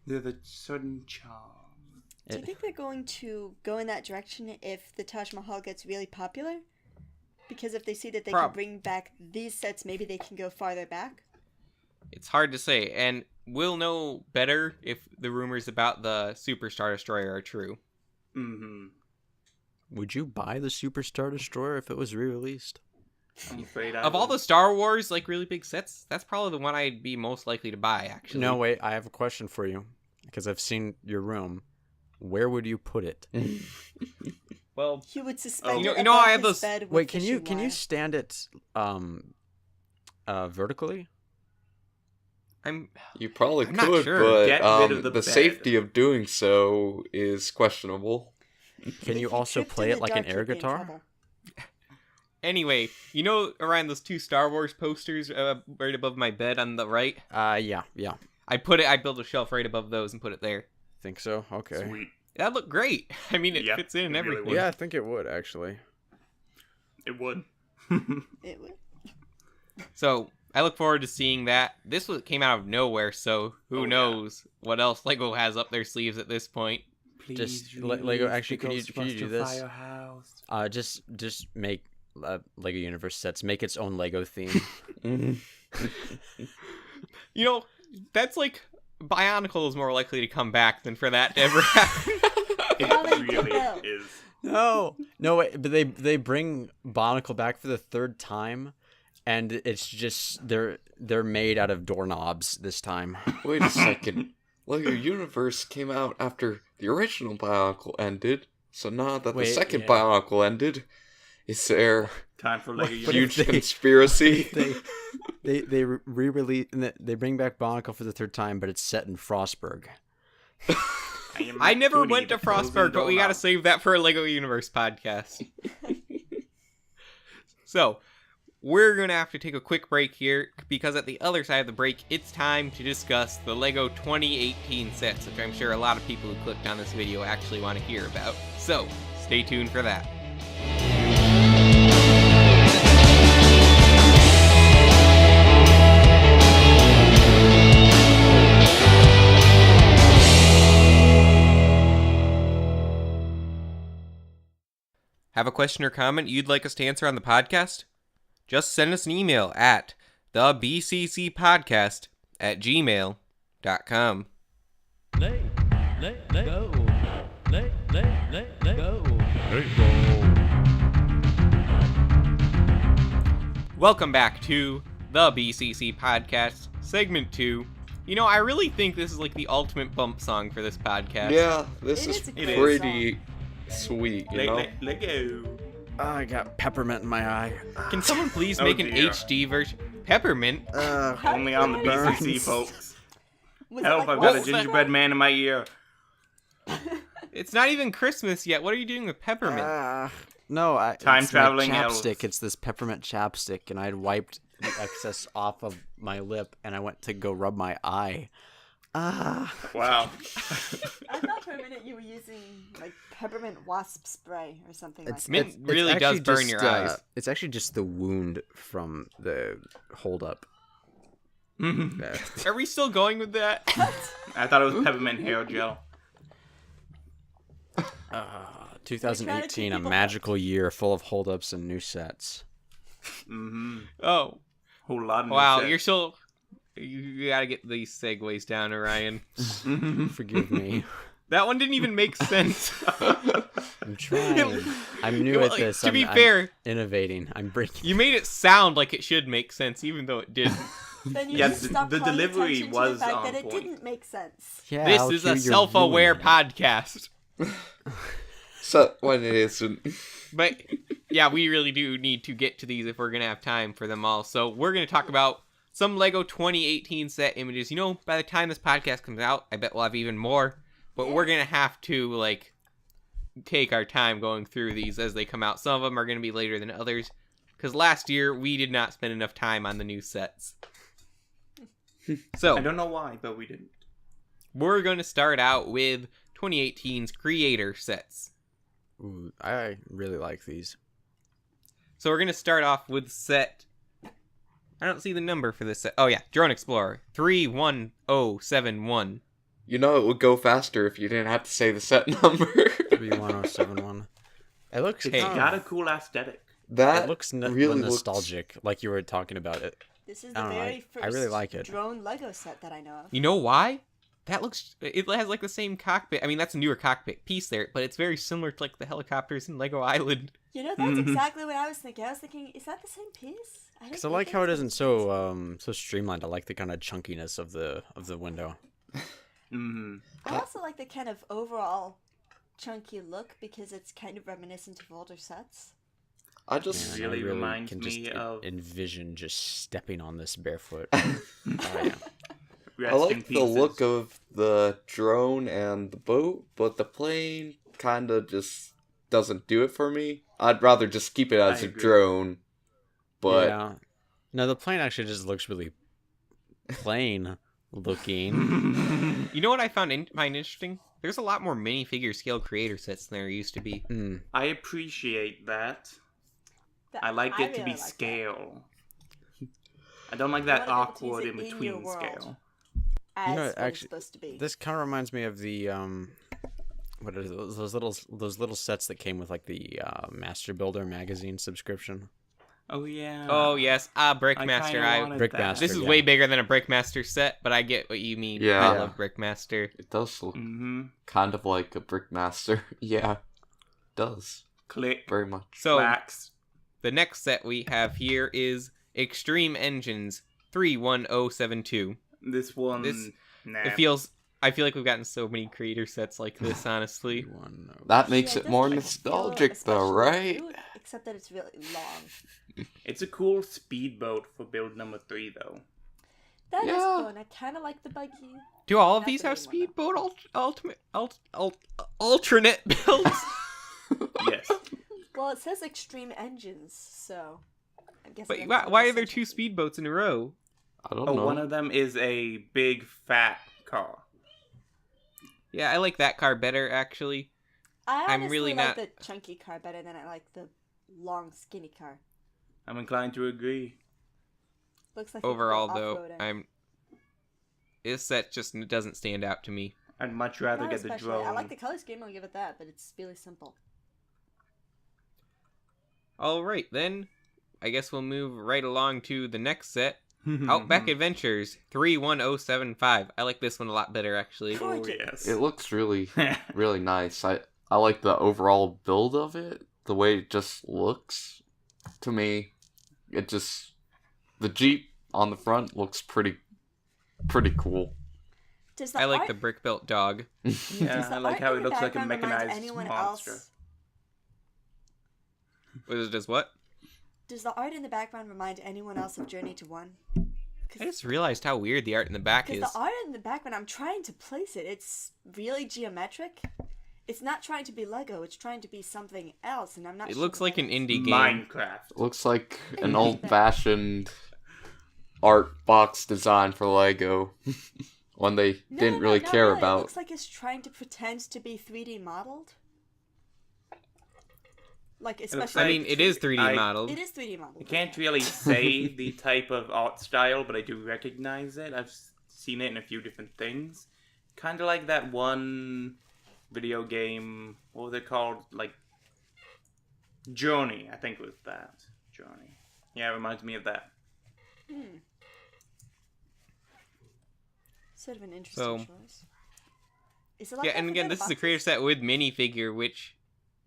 Speaker 2: They're the sudden charm.
Speaker 5: Do you think they're going to go in that direction if the Taj Mahal gets really popular? Because if they see that they can bring back these sets, maybe they can go farther back?
Speaker 1: It's hard to say, and we'll know better if the rumors about the Super Star Destroyer are true.
Speaker 2: Mm-hmm.
Speaker 4: Would you buy the Super Star Destroyer if it was re-released?
Speaker 2: I'm afraid I
Speaker 1: Of all the Star Wars, really big sets, that's probably the one I'd be most likely to buy, actually.
Speaker 4: No, wait, I have a question for you, because I've seen your room. Where would you put it?
Speaker 1: Well,
Speaker 5: He would suspend
Speaker 1: you
Speaker 5: it
Speaker 1: know,
Speaker 5: above
Speaker 1: I have
Speaker 5: his
Speaker 1: those-
Speaker 5: bed with
Speaker 4: Wait, can you
Speaker 5: fishing
Speaker 4: stand it vertically?
Speaker 3: You probably
Speaker 1: I'm not
Speaker 3: could,
Speaker 1: sure.
Speaker 3: but
Speaker 2: Get rid of the
Speaker 3: the
Speaker 2: bed.
Speaker 3: safety of doing so is questionable.
Speaker 4: Can
Speaker 5: If
Speaker 4: you also
Speaker 5: tripped in
Speaker 4: play
Speaker 5: the
Speaker 4: it like an
Speaker 5: dark,
Speaker 4: air
Speaker 5: you'd be in
Speaker 4: guitar?
Speaker 5: trouble.
Speaker 1: anyway, around those 2 Star Wars posters right above my bed on the right?
Speaker 4: Yeah.
Speaker 1: I built a shelf right above those and put it there.
Speaker 4: Think so? Okay.
Speaker 2: Sweet.
Speaker 1: That looked great. I mean, it
Speaker 2: Yep,
Speaker 1: fits in and
Speaker 2: it really
Speaker 1: everything.
Speaker 2: would.
Speaker 4: Yeah, I think it would, actually.
Speaker 2: It would.
Speaker 5: It would.
Speaker 1: So, I look forward to seeing that. Came out of nowhere, so who
Speaker 2: Oh, yeah.
Speaker 1: knows what else LEGO has up their sleeves at this point.
Speaker 4: Just Lego. Actually, could you do this? Just make Lego Universe sets. Make its own Lego theme.
Speaker 1: That's Bionicle is more likely to come back than for that to ever happen.
Speaker 2: It really is.
Speaker 4: No, wait, but they bring Bionicle back for the 3rd time, and it's just they're made out of doorknobs this time.
Speaker 3: Wait a second. LEGO Universe came out after the original Bionicle ended, so now that the second Bionicle ended, is there
Speaker 2: Time for Lego
Speaker 3: huge
Speaker 2: Universe.
Speaker 3: conspiracy?
Speaker 4: They re-release. They bring back Bionicle for the 3rd time, but it's set in Frostburg.
Speaker 1: I never went to Frostburg, but we gotta save that for a LEGO Universe podcast. So, we're gonna have to take a quick break here, because at the other side of the break, it's time to discuss the LEGO 2018 sets, which I'm sure a lot of people who clicked on this video actually want to hear about. So, stay tuned for that. Have a question or comment you'd like us to answer on the podcast? Just send us an email at thebccpodcast@gmail.com. Welcome back to the BCC Podcast, Segment 2. I really think this is the ultimate bump song for this podcast.
Speaker 3: Yeah, this
Speaker 5: It
Speaker 3: is
Speaker 5: is a great
Speaker 3: pretty sweet,
Speaker 2: Lego.
Speaker 4: Oh, I got peppermint in my eye.
Speaker 1: Can someone please
Speaker 2: Oh,
Speaker 1: make an
Speaker 2: dear.
Speaker 1: HD version? Peppermint?
Speaker 2: Only on the BCC, folks.
Speaker 5: Was it
Speaker 2: Help,
Speaker 5: like
Speaker 2: I've got a
Speaker 5: West
Speaker 2: gingerbread
Speaker 5: Side?
Speaker 2: man in my ear.
Speaker 1: It's not even Christmas yet. What are you doing with peppermint?
Speaker 4: No,
Speaker 2: Time
Speaker 4: it's my
Speaker 2: traveling
Speaker 4: chapstick.
Speaker 2: elves.
Speaker 4: It's this peppermint chapstick, and I'd wiped the excess off of my lip, and I went to go rub my eye.
Speaker 2: Wow.
Speaker 5: I thought for a minute you were using peppermint wasp spray or something like that.
Speaker 1: Mint really does
Speaker 4: actually
Speaker 1: burn
Speaker 4: just,
Speaker 1: your eyes.
Speaker 4: It's actually just the wound from the holdup.
Speaker 1: Are we still going with that?
Speaker 2: I thought it was peppermint hair gel.
Speaker 4: 2018, a
Speaker 5: people
Speaker 4: magical year full of holdups and new sets.
Speaker 2: Mm-hmm.
Speaker 1: Oh,
Speaker 2: Whole lot of
Speaker 1: wow.
Speaker 2: new
Speaker 1: You're still... You gotta get these segues down, Orion.
Speaker 4: Forgive me.
Speaker 1: That one didn't even make sense.
Speaker 4: I'm trying. I'm new at this.
Speaker 1: To be
Speaker 4: I'm
Speaker 1: fair,
Speaker 4: innovating. I'm breaking.
Speaker 1: you made it sound like it should make sense, even though it didn't.
Speaker 5: Then you
Speaker 2: Yeah,
Speaker 5: should stop
Speaker 2: the
Speaker 5: calling
Speaker 2: delivery
Speaker 5: attention to
Speaker 2: was
Speaker 5: the fact
Speaker 2: on
Speaker 5: that it
Speaker 2: point.
Speaker 5: didn't make sense.
Speaker 4: Yeah,
Speaker 1: This
Speaker 4: I'll
Speaker 1: is
Speaker 4: cue
Speaker 1: a
Speaker 4: your
Speaker 1: self-aware
Speaker 4: ruin.
Speaker 1: podcast.
Speaker 3: So when it isn't.
Speaker 1: But yeah, we really do need to get to these if we're going to have time for them all. So we're going to talk about some LEGO 2018 set images. You know, by the time this podcast comes out, I bet we'll have even more. But we're going to have to, like, take our time going through these as they come out. Some of them are going to be later than others. Because last year, we did not spend enough time on the new sets. So,
Speaker 2: I don't know why, but we didn't.
Speaker 1: we're going to start out with 2018's creator sets.
Speaker 4: Ooh, I really like these.
Speaker 1: So we're going to start off with set... I don't see the number for this set. Oh yeah, Drone Explorer 31071.
Speaker 3: You know it would go faster if you didn't have to say the set number.
Speaker 4: 31071. It looks.
Speaker 2: It's
Speaker 1: Hey.
Speaker 2: got a cool aesthetic.
Speaker 3: That
Speaker 4: It looks
Speaker 3: really
Speaker 4: nostalgic, like you were talking about it.
Speaker 5: This is
Speaker 4: I
Speaker 5: the
Speaker 4: don't know,
Speaker 5: very first
Speaker 4: I really like it.
Speaker 5: drone Lego set that I know of.
Speaker 1: You know why? That looks... It has like the same cockpit. I mean, that's a newer cockpit piece there, but it's very similar to like the helicopters in Lego Island.
Speaker 5: You know, that's exactly what I was thinking. I was thinking, is that the same piece?
Speaker 4: Because I like how it isn't so streamlined. I like the kind of chunkiness of the window.
Speaker 2: Mm-hmm.
Speaker 5: I also like the kind of overall chunky look because it's kind of reminiscent of older sets.
Speaker 3: I just
Speaker 4: Man, I
Speaker 2: Really reminds
Speaker 4: can
Speaker 2: me
Speaker 4: just
Speaker 2: of-
Speaker 4: envision just stepping on this barefoot. Oh, yeah.
Speaker 2: Rest
Speaker 3: I
Speaker 2: in
Speaker 3: like the
Speaker 2: pieces.
Speaker 3: look of the drone and the boat, but the plane kind of just doesn't do it for me. I'd rather just keep it as
Speaker 2: I
Speaker 3: a
Speaker 2: agree.
Speaker 3: drone. But
Speaker 4: Yeah. No, the plane actually just looks really plain looking.
Speaker 1: You know what I find interesting? There's a lot more minifigure scale creator sets than there used to be.
Speaker 4: Hmm.
Speaker 2: I appreciate that.
Speaker 5: That-
Speaker 2: I like it to
Speaker 5: really
Speaker 2: be
Speaker 5: like that.
Speaker 2: scale. I don't like
Speaker 5: You
Speaker 2: that
Speaker 5: wanna be able to use
Speaker 2: awkward
Speaker 5: it
Speaker 2: in
Speaker 5: in your
Speaker 2: between
Speaker 5: world.
Speaker 2: scale.
Speaker 5: As
Speaker 4: You know,
Speaker 5: what it's
Speaker 4: actually,
Speaker 5: supposed to be.
Speaker 4: This kind of reminds me of the what are those little sets that came with like the Master Builder magazine subscription.
Speaker 2: Oh yeah.
Speaker 1: Oh yes, Brickmaster.
Speaker 2: kinda wanted
Speaker 4: Brickmaster.
Speaker 2: that.
Speaker 1: This is
Speaker 4: yeah.
Speaker 1: way bigger than a Brickmaster set, but I get what you mean.
Speaker 3: Yeah.
Speaker 1: I love Brickmaster.
Speaker 3: it does look
Speaker 2: Mm-hmm.
Speaker 3: kind of like a Brickmaster. Yeah, it does.
Speaker 2: Click.
Speaker 3: Very much.
Speaker 1: So
Speaker 2: Wax.
Speaker 1: the next set we have here is Extreme Engines 31072.
Speaker 2: This one.
Speaker 1: This-
Speaker 2: Nah.
Speaker 1: It feels... I feel like we've gotten so many creator sets like this, honestly.
Speaker 3: That makes
Speaker 5: Yeah,
Speaker 3: it
Speaker 5: does
Speaker 3: more
Speaker 5: feel
Speaker 3: nostalgic though,
Speaker 5: especially
Speaker 3: right?
Speaker 5: cute, except that it's really long.
Speaker 2: It's a cool speedboat for build number 3, though.
Speaker 5: That is
Speaker 3: Yeah.
Speaker 5: cool, and I kind of like the buggy.
Speaker 1: Do all of
Speaker 5: That's
Speaker 1: these
Speaker 5: a
Speaker 1: have
Speaker 5: good one,
Speaker 1: speedboat alternate builds?
Speaker 2: Yes.
Speaker 5: Well, it says extreme engines, so I guess.
Speaker 1: Wait, why are there two speedboats in a row?
Speaker 3: I don't
Speaker 2: Oh,
Speaker 3: know.
Speaker 2: one of them is a big fat car.
Speaker 1: Yeah, I like that car better, actually.
Speaker 5: I
Speaker 1: I'm
Speaker 5: honestly
Speaker 1: really
Speaker 5: like
Speaker 1: not-
Speaker 5: the chunky car better than I like the long, skinny car.
Speaker 2: I'm inclined to agree.
Speaker 5: Looks like it could go
Speaker 1: Overall, though,
Speaker 5: off-roading.
Speaker 1: this set just doesn't stand out to me.
Speaker 2: I'd much rather
Speaker 5: Not
Speaker 2: get the
Speaker 5: especially.
Speaker 2: drone.
Speaker 5: I like the color scheme. I'll give it that, but it's really simple.
Speaker 1: All right, then. I guess we'll move right along to the next set. Outback Adventures 31075. I like this one a lot better, actually.
Speaker 2: Oh, yes.
Speaker 3: It looks really, really nice. I like the overall build of it. The way it just looks to me. It just the Jeep on the front looks pretty cool.
Speaker 5: Does the
Speaker 1: I like
Speaker 5: art,
Speaker 1: the brick built dog.
Speaker 5: does
Speaker 2: Yeah,
Speaker 5: the
Speaker 2: I like
Speaker 5: art
Speaker 2: how
Speaker 5: in
Speaker 2: it
Speaker 5: the
Speaker 2: looks like a
Speaker 5: background remind
Speaker 2: mechanized
Speaker 5: anyone
Speaker 2: monster.
Speaker 5: else?
Speaker 1: Was it just what?
Speaker 5: Does the art in the background remind anyone else of Journey to One?
Speaker 1: I just realized how weird the art in the back is.
Speaker 5: Because the art in the background, I'm trying to place it. It's really geometric. It's not trying to be Lego. It's trying to be something else, and I'm not.
Speaker 1: It
Speaker 5: sure
Speaker 1: looks
Speaker 5: what
Speaker 1: like
Speaker 5: that
Speaker 1: an
Speaker 5: is.
Speaker 1: indie game.
Speaker 2: Minecraft.
Speaker 3: It looks like an
Speaker 5: Yeah.
Speaker 3: old-fashioned art box design for Lego. One they
Speaker 5: No,
Speaker 3: didn't
Speaker 5: no,
Speaker 3: really
Speaker 5: not
Speaker 3: care
Speaker 5: really. It
Speaker 3: about.
Speaker 5: looks like it's trying to pretend to be 3D modeled. Like
Speaker 2: looks
Speaker 5: especially.
Speaker 1: I mean, it is 3D modeled.
Speaker 5: It is 3D modeled.
Speaker 2: I can't really say the type of art style, but I do recognize it. I've seen it in a few different things. Kind of like that one video game. What was it called? Like Journey. I think it was that. Journey. Yeah, it reminds me of that.
Speaker 5: Sort of an interesting
Speaker 1: So-
Speaker 5: choice. Is it like
Speaker 1: Yeah,
Speaker 5: that
Speaker 1: and
Speaker 5: for
Speaker 1: again,
Speaker 5: the
Speaker 1: this is a
Speaker 5: boxes?
Speaker 1: creator set with minifigure, which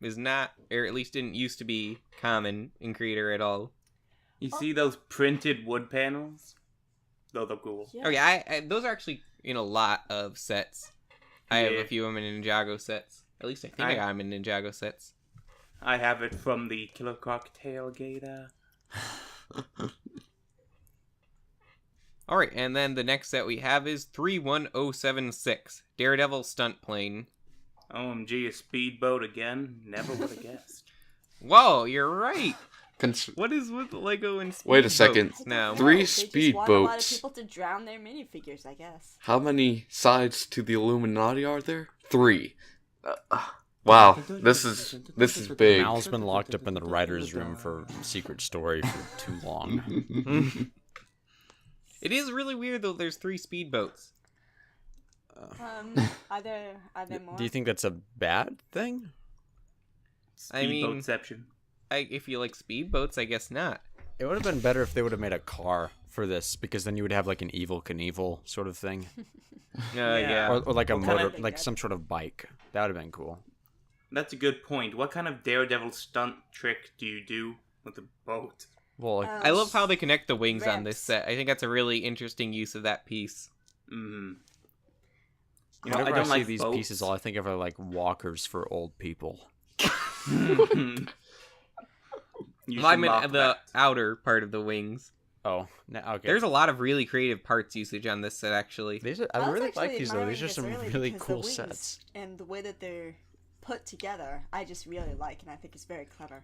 Speaker 1: is not, or at least didn't used to be common in creator at all.
Speaker 2: You
Speaker 5: Oh.
Speaker 2: see those printed wood panels? Those are cool.
Speaker 5: Yeah.
Speaker 1: Oh yeah, I those are actually in a lot of sets. I have a few of them in Ninjago sets. At least I think I got them in Ninjago sets.
Speaker 2: I have it from the Killer Croc Tailgater.
Speaker 1: Alright, and then the next set we have is 31076, Daredevil Stunt Plane.
Speaker 2: OMG, a speedboat again? Never would have guessed.
Speaker 1: Whoa, you're right!
Speaker 3: Cons-
Speaker 1: What is with Lego and speedboats
Speaker 3: Wait a second.
Speaker 1: now?
Speaker 3: Three
Speaker 5: They just want a lot of
Speaker 3: speedboats.
Speaker 5: people to drown their minifigures, I guess.
Speaker 3: How many sides to the Illuminati are there? 3. Wow, this is big.
Speaker 4: Mal's been locked up in the writer's room for Secret Story for too long.
Speaker 1: It is really weird though, there's 3 speedboats.
Speaker 5: Are there more?
Speaker 4: Do you think that's a bad thing?
Speaker 1: I mean-
Speaker 2: Speedboatception.
Speaker 1: If you like speedboats, I guess not.
Speaker 4: It would have been better if they would have made a car for this, because then you would have like an Evel Knievel sort of thing,
Speaker 1: Yeah.
Speaker 4: or like a
Speaker 2: What kind
Speaker 4: motor,
Speaker 5: of-
Speaker 4: like some sort of bike. That would have been cool.
Speaker 2: That's a good point. What kind of Daredevil stunt trick do you do with a boat?
Speaker 4: Well, like,
Speaker 1: I love how they connect the wings on this
Speaker 5: Ramps.
Speaker 1: set. I think that's a really interesting use of that piece.
Speaker 2: Mm.
Speaker 4: whenever I,
Speaker 2: don't
Speaker 4: see
Speaker 2: like
Speaker 4: these
Speaker 2: boats.
Speaker 4: pieces, all I think of are like walkers for old people.
Speaker 2: You
Speaker 1: Well, I
Speaker 2: should
Speaker 1: meant
Speaker 2: mock
Speaker 1: the
Speaker 2: that.
Speaker 1: outer part of the wings.
Speaker 4: Oh, okay.
Speaker 1: There's a lot of really creative parts usage on this set, actually.
Speaker 4: These are,
Speaker 5: I
Speaker 4: I
Speaker 5: was
Speaker 4: really
Speaker 5: actually
Speaker 4: like these though. These
Speaker 5: admiring
Speaker 4: are
Speaker 5: this
Speaker 4: some
Speaker 5: early
Speaker 4: really
Speaker 5: because the
Speaker 4: cool
Speaker 5: wings
Speaker 4: sets.
Speaker 5: And the way that they're put together, I just really like, and I think it's very clever.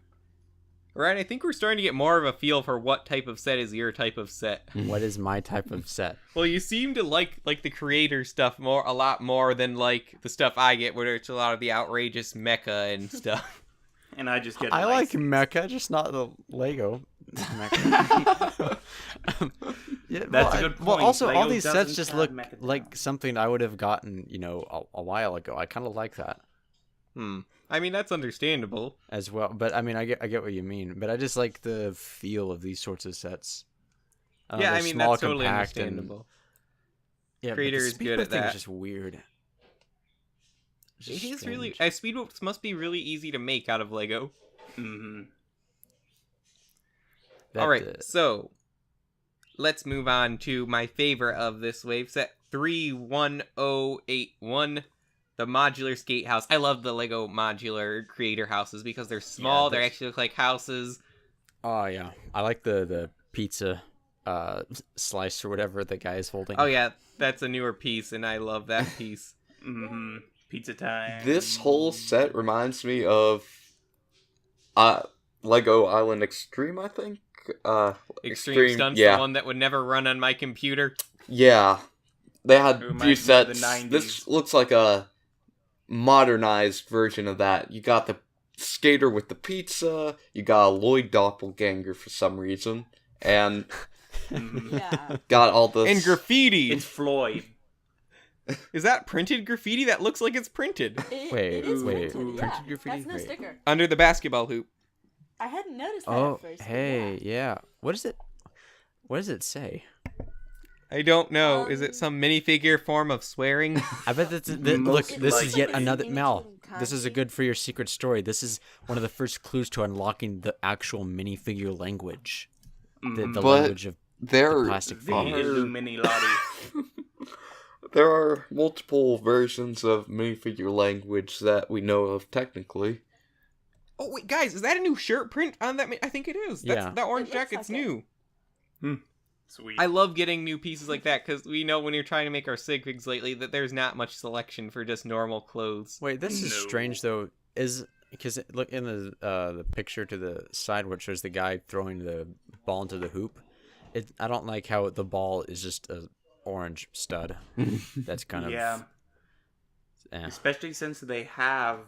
Speaker 1: Right, I think we're starting to get more of a feel for what type of set is your type of set.
Speaker 4: What is my type of set?
Speaker 1: Well, you seem to like the creator stuff a lot more than like the stuff I get, where it's a lot of the outrageous mecha and stuff.
Speaker 2: And I just get
Speaker 4: I like
Speaker 2: license.
Speaker 4: mecha, just not the Lego mecha. Yeah,
Speaker 2: That's
Speaker 4: well,
Speaker 2: a good
Speaker 4: Well,
Speaker 2: point.
Speaker 4: also all
Speaker 2: Lego
Speaker 4: these sets
Speaker 2: doesn't
Speaker 4: just
Speaker 2: have
Speaker 4: look
Speaker 2: mecha
Speaker 4: like
Speaker 2: now.
Speaker 4: something I would have gotten, a while ago. I kind of like that
Speaker 1: I mean, that's understandable.
Speaker 4: as well. But I mean, I get what you mean. But I just like the feel of these sorts of sets.
Speaker 1: Yeah,
Speaker 4: they're
Speaker 1: I mean,
Speaker 4: small,
Speaker 1: that's totally
Speaker 4: compact, and-
Speaker 1: understandable.
Speaker 4: Yeah,
Speaker 1: Creator
Speaker 4: but the
Speaker 1: is good
Speaker 4: speedboat
Speaker 1: at
Speaker 4: thing
Speaker 1: that.
Speaker 4: is just weird. It's just
Speaker 1: It is really...
Speaker 4: strange.
Speaker 1: speedboats must be really easy to make out of Lego.
Speaker 2: Mhm.
Speaker 4: That,
Speaker 1: Alright, so... let's move on to my favorite of this wave set, 31081. The modular skate house. I love the Lego modular creator houses because they're small, they
Speaker 4: that's-
Speaker 1: actually look like houses.
Speaker 4: Oh yeah, I like the pizza slice or whatever the guy is holding.
Speaker 1: Oh yeah, that's a newer piece, and I love that piece.
Speaker 2: Mhm. Pizza time.
Speaker 3: This whole set reminds me of Lego Island Extreme, I think.
Speaker 1: Extreme Stunts,
Speaker 3: yeah.
Speaker 1: the one that would never run on my computer.
Speaker 3: Yeah. They had
Speaker 2: It
Speaker 3: a few
Speaker 2: reminds me of the
Speaker 3: sets.
Speaker 2: 90s.
Speaker 3: This looks like a modernized version of that. You got the skater with the pizza, you got a Lloyd doppelganger for some reason, and
Speaker 2: Mhm.
Speaker 5: Yeah.
Speaker 3: got all the...
Speaker 1: And graffiti!
Speaker 2: It's Floyd.
Speaker 1: Is that printed graffiti? That looks like it's printed.
Speaker 4: Wait,
Speaker 5: it is
Speaker 4: wait,
Speaker 5: printed, yeah.
Speaker 4: printed graffiti?
Speaker 5: That's no
Speaker 4: Wait.
Speaker 5: sticker.
Speaker 1: Under the basketball hoop.
Speaker 5: I hadn't noticed that
Speaker 4: Oh,
Speaker 5: at first. but
Speaker 4: hey, yeah. What is it? What does it say?
Speaker 1: I don't know. Is it some minifigure form of swearing?
Speaker 4: I bet that's look.
Speaker 2: Most
Speaker 4: This
Speaker 2: likely.
Speaker 4: is yet another Mel.
Speaker 5: Indicating
Speaker 4: This is a
Speaker 5: kanji.
Speaker 4: good for your secret story. This is one of the first clues to unlocking the actual minifigure language, the
Speaker 3: But
Speaker 4: language of
Speaker 3: there,
Speaker 4: plastic
Speaker 2: The
Speaker 4: figure.
Speaker 2: Illuminati.
Speaker 3: there are multiple versions of minifigure language that we know of technically.
Speaker 1: Oh wait, guys, is that a new shirt print on that? I think it is.
Speaker 4: Yeah.
Speaker 1: That orange
Speaker 5: It looks
Speaker 1: jacket's
Speaker 5: like it.
Speaker 1: new.
Speaker 2: Sweet.
Speaker 1: I love getting new pieces like that because we know when you're trying to make our sig figs lately that there's not much selection for just normal clothes.
Speaker 4: Wait, this is
Speaker 2: No.
Speaker 4: strange though. Is because look in the picture to the side where it shows the guy throwing the ball into the hoop. I don't like how the ball is just a orange stud. That's kind of
Speaker 2: Yeah.
Speaker 4: eh.
Speaker 2: Especially since they have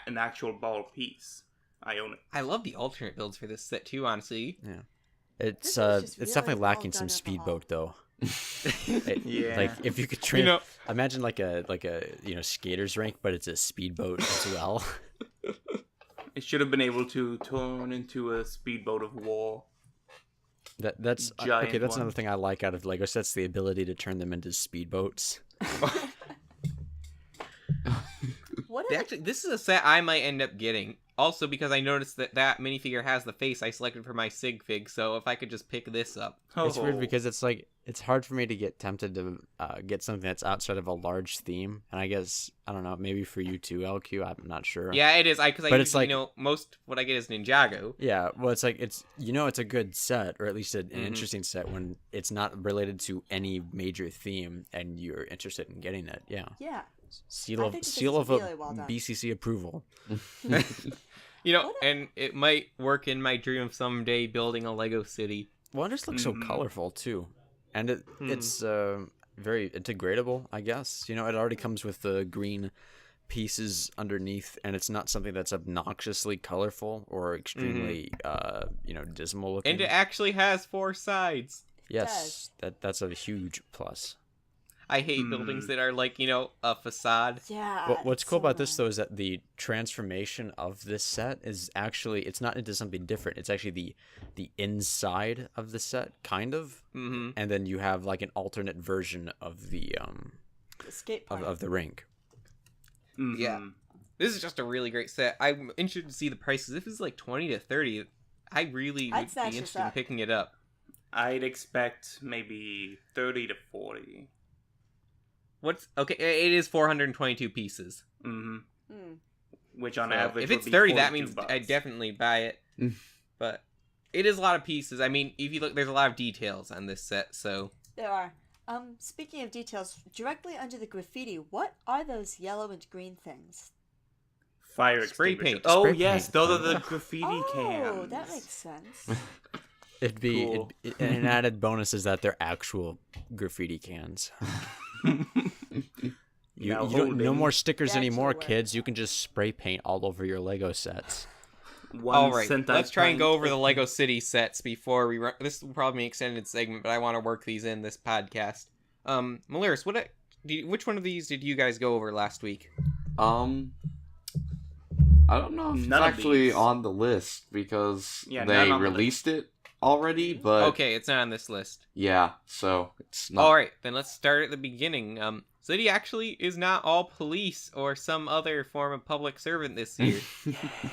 Speaker 2: an actual ball piece. I own it.
Speaker 1: I love the alternate builds for this set too, honestly.
Speaker 4: It's
Speaker 5: This is just
Speaker 4: it's
Speaker 5: really
Speaker 4: definitely
Speaker 5: well
Speaker 4: lacking
Speaker 5: done
Speaker 4: some
Speaker 5: at the
Speaker 4: speedboat though.
Speaker 2: Yeah.
Speaker 4: Like if you could train,
Speaker 1: You know-
Speaker 4: imagine like a skater's rink, but it's a speedboat as well.
Speaker 2: It should have been able to turn into a speedboat of war.
Speaker 4: That's
Speaker 2: Giant
Speaker 4: okay. That's
Speaker 2: one.
Speaker 4: another thing I like out of Lego sets: the ability to turn them into speedboats.
Speaker 5: What
Speaker 1: They
Speaker 5: are
Speaker 1: actually, this is a set I might end up getting. Also, because I noticed that minifigure has the face I selected for my sig fig, so if I could just pick this up.
Speaker 4: It's weird because it's like it's hard for me to get tempted to get something that's outside of a large theme. And I guess, I don't know, maybe for you too, LQ, I'm not sure.
Speaker 1: Yeah, it is. Because I
Speaker 4: But
Speaker 1: usually,
Speaker 4: it's like-
Speaker 1: most what I get is Ninjago.
Speaker 4: Yeah, well, it's like, it's a good set, or at least an
Speaker 1: Mhm.
Speaker 4: interesting set when it's not related to any major theme and you're interested in getting it. Yeah.
Speaker 5: Yeah.
Speaker 4: Seal
Speaker 5: I
Speaker 4: of
Speaker 5: think this
Speaker 4: seal
Speaker 5: is
Speaker 4: of
Speaker 5: really well done.
Speaker 4: BCC approval.
Speaker 1: And it might work in my dream of someday building a Lego city.
Speaker 4: Well, it just looks so colorful too, and it's very integratable, I guess. It already comes with the green pieces underneath, and it's not something that's obnoxiously colorful or extremely dismal looking.
Speaker 1: And it actually has 4 sides.
Speaker 4: Yes, that's a huge plus.
Speaker 1: I hate buildings that are like, a facade.
Speaker 5: Yeah.
Speaker 4: What's
Speaker 5: it's
Speaker 4: cool
Speaker 5: so
Speaker 4: about this
Speaker 5: annoying.
Speaker 4: though is that the transformation of this set is actually, it's not into something different. It's actually the inside of the set, kind of,
Speaker 1: Mm-hmm.
Speaker 4: and then you have like an alternate version of the
Speaker 5: The skate park.
Speaker 4: of the rink.
Speaker 1: Yeah. This is just a really great set. I'm interested to see the prices. If it's like 20 to 30, I really
Speaker 5: I'd
Speaker 1: would
Speaker 5: snatch
Speaker 1: be
Speaker 5: this
Speaker 1: interested in
Speaker 5: up.
Speaker 1: picking it up.
Speaker 2: I'd expect maybe 30 to 40.
Speaker 1: It is 422 pieces.
Speaker 2: Mm-hmm.
Speaker 5: Hmm.
Speaker 2: Which on
Speaker 1: So
Speaker 2: average
Speaker 1: if
Speaker 2: would
Speaker 1: it's
Speaker 2: be
Speaker 1: 30, that
Speaker 2: 42
Speaker 1: means
Speaker 2: bucks.
Speaker 1: I'd definitely buy it. But it is a lot of pieces. I mean, if you look, there's a lot of details on this set, so...
Speaker 5: There are. Speaking of details, directly under the graffiti, what are those yellow and green things?
Speaker 2: Fire
Speaker 1: Spray
Speaker 2: extinguisher.
Speaker 1: paint.
Speaker 2: Oh,
Speaker 4: Spray
Speaker 2: yes,
Speaker 4: paint.
Speaker 2: those are the graffiti
Speaker 5: Oh,
Speaker 2: cans.
Speaker 5: that makes sense.
Speaker 4: It'd be
Speaker 2: Cool.
Speaker 4: an added bonus is that they're actual graffiti cans. You
Speaker 2: Now
Speaker 4: don't, no
Speaker 2: holding-
Speaker 4: more stickers
Speaker 5: That's
Speaker 4: anymore,
Speaker 5: your word.
Speaker 4: kids. You can just spray paint all over your Lego sets.
Speaker 2: One
Speaker 1: All right,
Speaker 2: sentence
Speaker 1: let's try and go
Speaker 2: paint.
Speaker 1: over the Lego City sets before we run. This will probably be an extended segment, but I want to work these in this podcast. Malaris, which one of these did you guys go over last week?
Speaker 3: I don't know if it's
Speaker 2: None of
Speaker 3: actually
Speaker 2: these.
Speaker 3: on the list because
Speaker 2: Yeah,
Speaker 3: they
Speaker 2: none on the
Speaker 3: released it already, but
Speaker 1: Okay, it's not on this list.
Speaker 3: yeah, so it's not.
Speaker 1: All right, then let's start at the beginning. City actually is not all police or some other form of public servant this year,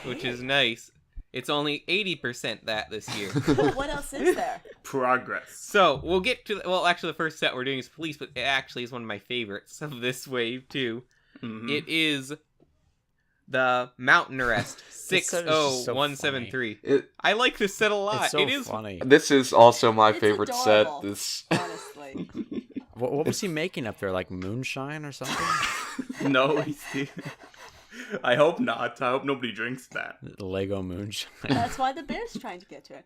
Speaker 1: which is nice. It's only 80% that this year.
Speaker 5: What else is there?
Speaker 2: Progress.
Speaker 1: So we'll get to actually the first set we're doing is police, but it actually is one of my favorites of this wave too.
Speaker 2: Mhm.
Speaker 1: It is the Mountain Arrest
Speaker 4: This set is just so
Speaker 1: 60173.
Speaker 3: It,
Speaker 1: I like this set a lot.
Speaker 4: It's so
Speaker 1: it is
Speaker 4: funny.
Speaker 3: this is also my
Speaker 5: It's
Speaker 3: favorite
Speaker 5: adorable.
Speaker 3: set. This
Speaker 5: Honestly.
Speaker 4: What was he making up there? Like moonshine or something?
Speaker 2: No, he's I hope not. I hope nobody drinks that.
Speaker 4: Lego moonshine.
Speaker 5: That's why the bear's trying to get to it.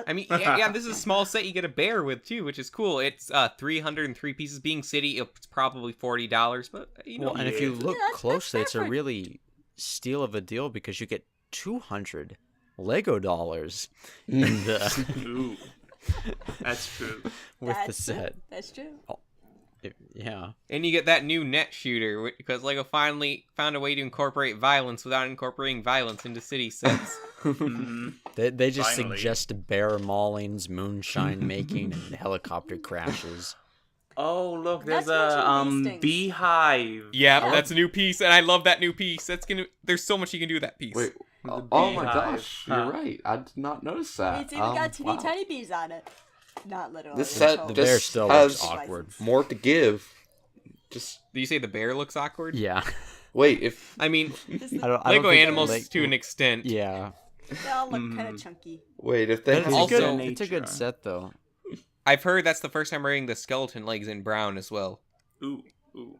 Speaker 1: I mean, yeah, this is a small set you get a bear with too, which is cool. It's 303 pieces. Being city, it's probably $40, but
Speaker 4: Well, and if you look
Speaker 5: Yeah, that's
Speaker 4: closely, it's a
Speaker 5: fair for-
Speaker 4: really steal of a deal because you get 200 Lego dollars in the
Speaker 2: Ooh. That's true.
Speaker 4: with the
Speaker 5: That's true.
Speaker 4: set.
Speaker 5: That's true.
Speaker 4: Yeah.
Speaker 1: and you get that new net shooter because Lego finally found a way to incorporate violence without incorporating violence into city sets.
Speaker 2: Mhm.
Speaker 4: They just
Speaker 2: Finally.
Speaker 4: suggest bear maulings, moonshine making, and helicopter crashes.
Speaker 2: Oh, look,
Speaker 5: That's
Speaker 2: there's a
Speaker 5: mentioned these things.
Speaker 2: beehive.
Speaker 1: Yeah,
Speaker 5: Yeah.
Speaker 1: that's a new piece, and I love that new piece. There's so much you can do with that piece.
Speaker 3: wait.
Speaker 2: The
Speaker 3: Oh my
Speaker 2: beehive.
Speaker 3: gosh,
Speaker 2: Huh.
Speaker 3: you're right. I did not notice that.
Speaker 5: It's even got teeny
Speaker 3: wow.
Speaker 5: tiny bees on it. Not literally.
Speaker 3: This
Speaker 5: it's
Speaker 3: set
Speaker 5: called-
Speaker 4: The bear
Speaker 3: just
Speaker 4: still
Speaker 3: has
Speaker 4: looks awkward.
Speaker 3: more to give. Just
Speaker 1: Do you say the bear looks awkward?
Speaker 4: Yeah.
Speaker 3: wait. If
Speaker 1: I mean,
Speaker 5: This-
Speaker 4: I don't
Speaker 1: Lego
Speaker 4: think
Speaker 1: animals
Speaker 4: Leg-
Speaker 1: to an extent.
Speaker 4: Yeah.
Speaker 5: They all look kind of chunky.
Speaker 3: wait, if they
Speaker 4: But it's,
Speaker 1: Also-
Speaker 4: a good, it's a good
Speaker 2: Nature.
Speaker 4: set though.
Speaker 1: I've heard that's the first time wearing the skeleton legs in brown as well.
Speaker 2: Ooh, ooh.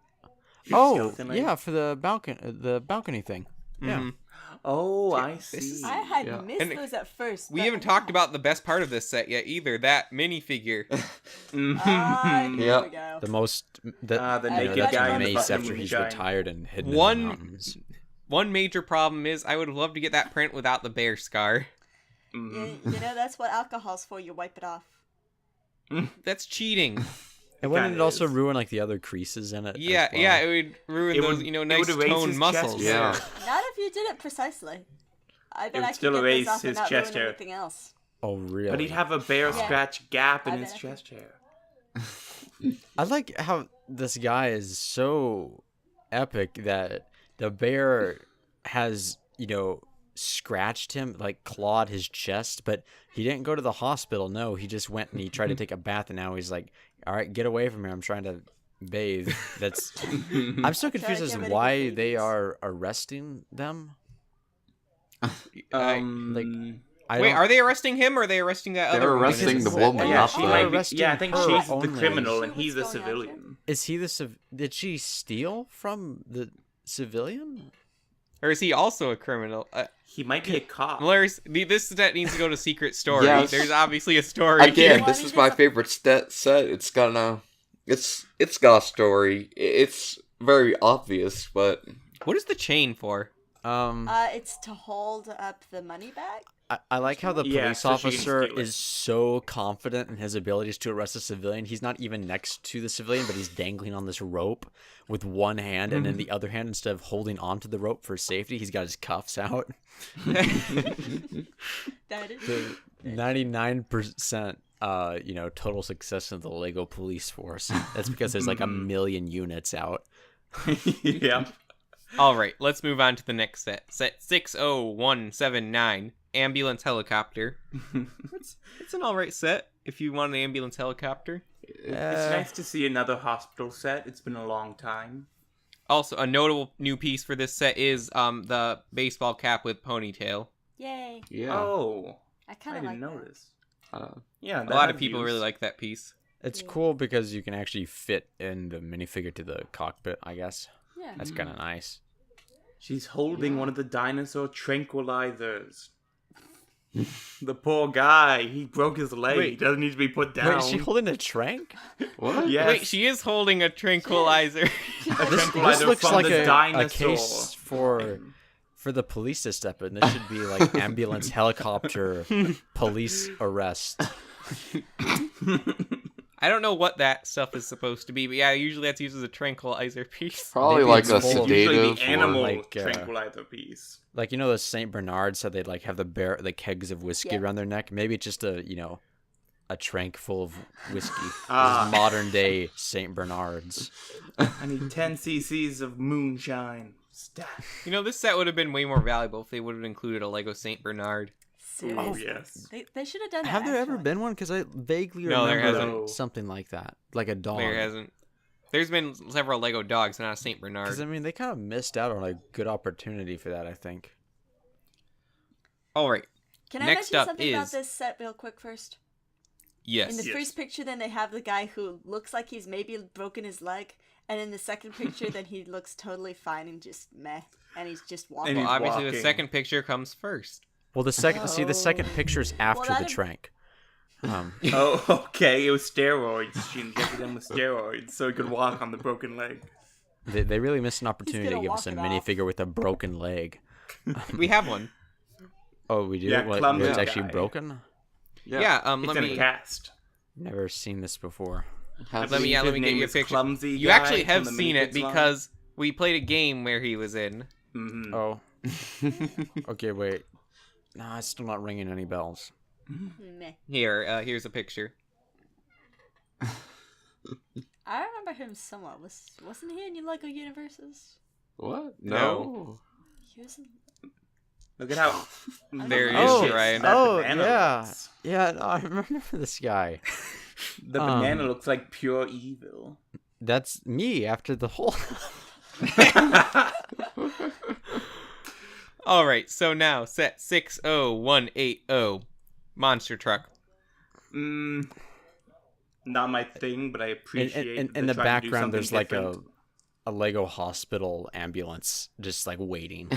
Speaker 4: Oh,
Speaker 2: Skeleton leg?
Speaker 4: yeah, for the balcony thing. Yeah.
Speaker 1: Mhm.
Speaker 2: Oh, I
Speaker 1: This
Speaker 2: see.
Speaker 1: is-
Speaker 5: I had
Speaker 3: Yeah.
Speaker 5: missed
Speaker 1: And
Speaker 5: those at first.
Speaker 1: We
Speaker 5: but
Speaker 1: haven't
Speaker 5: I'm
Speaker 1: talked
Speaker 5: not.
Speaker 1: about the best part of this set yet either. That minifigure.
Speaker 5: Ah, here
Speaker 3: Yep.
Speaker 5: we go.
Speaker 4: The most the
Speaker 2: naked
Speaker 4: that's
Speaker 5: guy
Speaker 4: a
Speaker 5: in the
Speaker 4: mace
Speaker 5: fucking
Speaker 4: after he's
Speaker 2: moonshine.
Speaker 4: retired and hidden
Speaker 1: One-
Speaker 4: in the mountains.
Speaker 1: One major problem is I would love to get that print without the bear scar.
Speaker 2: Mhm.
Speaker 5: You know, that's what alcohol's for. You wipe it off.
Speaker 1: That's cheating.
Speaker 4: And wouldn't it
Speaker 2: kinda
Speaker 4: also
Speaker 2: is.
Speaker 4: ruin like the other creases in it? as
Speaker 1: Yeah,
Speaker 4: well?
Speaker 1: yeah, it would ruin
Speaker 2: It
Speaker 1: those,
Speaker 2: would-
Speaker 1: you know,
Speaker 2: it
Speaker 1: nice
Speaker 2: would erase
Speaker 1: toned
Speaker 2: his
Speaker 1: muscles.
Speaker 2: chest
Speaker 3: Yeah.
Speaker 2: hair.
Speaker 5: Not if you did it precisely. I bet
Speaker 2: would
Speaker 5: I could
Speaker 2: still
Speaker 5: get
Speaker 2: erase
Speaker 5: this off and
Speaker 2: his
Speaker 5: not
Speaker 2: chest
Speaker 5: ruin
Speaker 2: hair.
Speaker 5: anything else.
Speaker 4: Oh, really?
Speaker 2: But he'd have a bear
Speaker 5: Yeah.
Speaker 2: scratch gap in
Speaker 5: I
Speaker 2: his
Speaker 5: bet I
Speaker 2: chest hair.
Speaker 4: I like how this guy is so epic that the bear has, scratched him, like clawed his chest, but he didn't go to the hospital. No, he just went and he tried to take a bath, and now he's like, All right, get away from here. I'm trying to bathe. That's. I'm still confused as to
Speaker 5: get rid of
Speaker 4: why
Speaker 5: your
Speaker 4: they
Speaker 5: babies.
Speaker 4: are arresting them. I
Speaker 1: Wait,
Speaker 4: don't-
Speaker 1: are they arresting him or are they arresting that
Speaker 3: They're
Speaker 1: other woman?
Speaker 3: arresting the
Speaker 4: Well,
Speaker 3: woman,
Speaker 2: Yeah,
Speaker 3: not
Speaker 2: she
Speaker 4: they're
Speaker 2: might
Speaker 3: the...
Speaker 2: be,
Speaker 4: arresting
Speaker 2: yeah, I think
Speaker 4: her
Speaker 2: she's the
Speaker 4: only.
Speaker 2: criminal
Speaker 5: See
Speaker 2: and he's the
Speaker 5: what's going on here?
Speaker 2: civilian.
Speaker 4: Is he the did she steal from the civilian?
Speaker 1: Or is he also a criminal?
Speaker 2: He might be a cop.
Speaker 1: That needs to go to secret story.
Speaker 3: Yes.
Speaker 1: There's obviously a story
Speaker 3: Again,
Speaker 1: here.
Speaker 3: this is my favorite set. It's got a story. It's very obvious, but
Speaker 1: What is the chain for?
Speaker 5: It's to hold up the money bag.
Speaker 4: I like how the
Speaker 2: Yeah,
Speaker 4: police
Speaker 2: so she can
Speaker 4: officer
Speaker 2: steal it.
Speaker 4: is so confident in his abilities to arrest a civilian. He's not even next to the civilian, but he's dangling on this rope with one hand, and in the other hand, instead of holding onto the rope for safety, he's got his cuffs out.
Speaker 5: That is.
Speaker 4: The 99%, total success of the LEGO police force. That's because there's like a million units out.
Speaker 2: Yeah.
Speaker 1: All right, let's move on to the next set. Set 60179, ambulance helicopter. It's an all right set if you want an ambulance helicopter.
Speaker 2: It's nice to see another hospital set. It's been a long time.
Speaker 1: Also, a notable new piece for this set is the baseball cap with ponytail.
Speaker 5: Yay!
Speaker 3: yeah.
Speaker 2: Oh,
Speaker 5: I
Speaker 2: I
Speaker 5: kind of
Speaker 2: didn't
Speaker 5: like
Speaker 2: notice.
Speaker 3: Uh,
Speaker 2: Yeah,
Speaker 1: A lot of people really like that piece.
Speaker 4: It's
Speaker 5: Yeah.
Speaker 4: cool because you can actually fit in the minifigure to the cockpit, I guess.
Speaker 5: that. Yeah.
Speaker 4: That's kind of nice.
Speaker 2: She's holding one of the dinosaur tranquilizers. The poor guy, he broke his leg. He
Speaker 1: Wait.
Speaker 2: doesn't need to be put down.
Speaker 4: Wait, is she holding a trank?
Speaker 3: what?
Speaker 2: Yes.
Speaker 1: Wait, she is holding a tranquilizer.
Speaker 2: A
Speaker 4: This
Speaker 2: tranquilizer
Speaker 4: looks
Speaker 2: from
Speaker 4: like
Speaker 2: the
Speaker 4: a
Speaker 2: dinosaur.
Speaker 4: case for the police to step in. This should be like ambulance, helicopter, police arrest.
Speaker 1: I don't know what that stuff is supposed to be, but yeah, usually that's used as a tranquilizer piece.
Speaker 3: Probably
Speaker 4: Maybe
Speaker 3: like
Speaker 4: it's
Speaker 3: a
Speaker 4: full of-
Speaker 2: Usually
Speaker 3: sedative
Speaker 2: the animal
Speaker 4: like,
Speaker 2: tranquilizer piece.
Speaker 4: Like, the St. Bernards, how they'd like have the kegs of whiskey
Speaker 5: Yeah.
Speaker 4: around their neck. Maybe it's just a trank full of whiskey.
Speaker 2: Ah.
Speaker 4: This is modern day St. Bernards.
Speaker 2: I need 10 cc's of moonshine. Stat.
Speaker 1: This set would have been way more valuable if they would have included a Lego Saint Bernard.
Speaker 2: Oh,
Speaker 5: Seriously.
Speaker 2: yes.
Speaker 5: They should have done that.
Speaker 4: Have there ever
Speaker 5: actually.
Speaker 4: been one? Because I vaguely
Speaker 1: No, there
Speaker 4: remember
Speaker 2: hasn't.
Speaker 4: something like that. Like a dog.
Speaker 1: There hasn't. There's been several Lego dogs, not a Saint
Speaker 4: Because,
Speaker 1: Bernard.
Speaker 4: they kind of missed out on a good opportunity for that, I think.
Speaker 1: All right.
Speaker 5: Can I
Speaker 1: Next
Speaker 5: mention
Speaker 1: up
Speaker 5: something about
Speaker 1: is-
Speaker 5: this set real quick first?
Speaker 1: Yes.
Speaker 5: In the
Speaker 2: Yes.
Speaker 5: first picture, then they have the guy who looks like he's maybe broken his leg, and in the second picture, then he looks totally fine and just meh, and he's just walking.
Speaker 2: And
Speaker 1: Well,
Speaker 2: he's
Speaker 1: obviously the
Speaker 2: walking.
Speaker 1: second picture comes first.
Speaker 4: Well, the second picture's after the
Speaker 5: that'd-
Speaker 4: trank.
Speaker 2: Oh, okay. It was steroids. She injected him with steroids so he could walk on the broken leg.
Speaker 4: They really missed an opportunity to
Speaker 5: gonna
Speaker 4: give us a
Speaker 5: walk it off.
Speaker 4: minifigure with a broken leg.
Speaker 1: We have one.
Speaker 4: Oh, we do?
Speaker 2: Yeah,
Speaker 4: What,
Speaker 2: clumsy
Speaker 4: it's actually
Speaker 2: guy.
Speaker 4: broken?
Speaker 1: Yeah.
Speaker 2: It's
Speaker 1: Let
Speaker 2: in a
Speaker 1: me.
Speaker 2: cast.
Speaker 4: Never seen this before.
Speaker 3: Have
Speaker 1: Let me.
Speaker 3: you-
Speaker 1: Yeah, let
Speaker 2: His
Speaker 1: me get
Speaker 2: name
Speaker 1: you a
Speaker 2: is
Speaker 1: picture.
Speaker 2: Clumsy
Speaker 1: You
Speaker 2: Guy
Speaker 1: actually have
Speaker 2: from the
Speaker 1: seen it
Speaker 2: Minifigs line.
Speaker 1: because we played a game where he was in.
Speaker 2: Mhm.
Speaker 4: Oh. Okay, wait. No, it's still not ringing any bells.
Speaker 5: Meh.
Speaker 1: Here's a picture.
Speaker 5: I remember him somewhat. Wasn't he in Lego Universes?
Speaker 3: What?
Speaker 1: No.
Speaker 5: He was in...
Speaker 2: Look at how.
Speaker 1: There he
Speaker 4: Oh,
Speaker 1: is, Ryan.
Speaker 2: That
Speaker 4: Oh,
Speaker 2: banana
Speaker 4: yeah.
Speaker 2: looks.
Speaker 4: Yeah, no, I remember this guy.
Speaker 2: The banana looks like pure evil.
Speaker 4: That's me after the whole...
Speaker 1: All right. So now set 60180, monster truck.
Speaker 2: Not my thing, but I appreciate.
Speaker 4: in the background, there's like a Lego hospital ambulance just like waiting.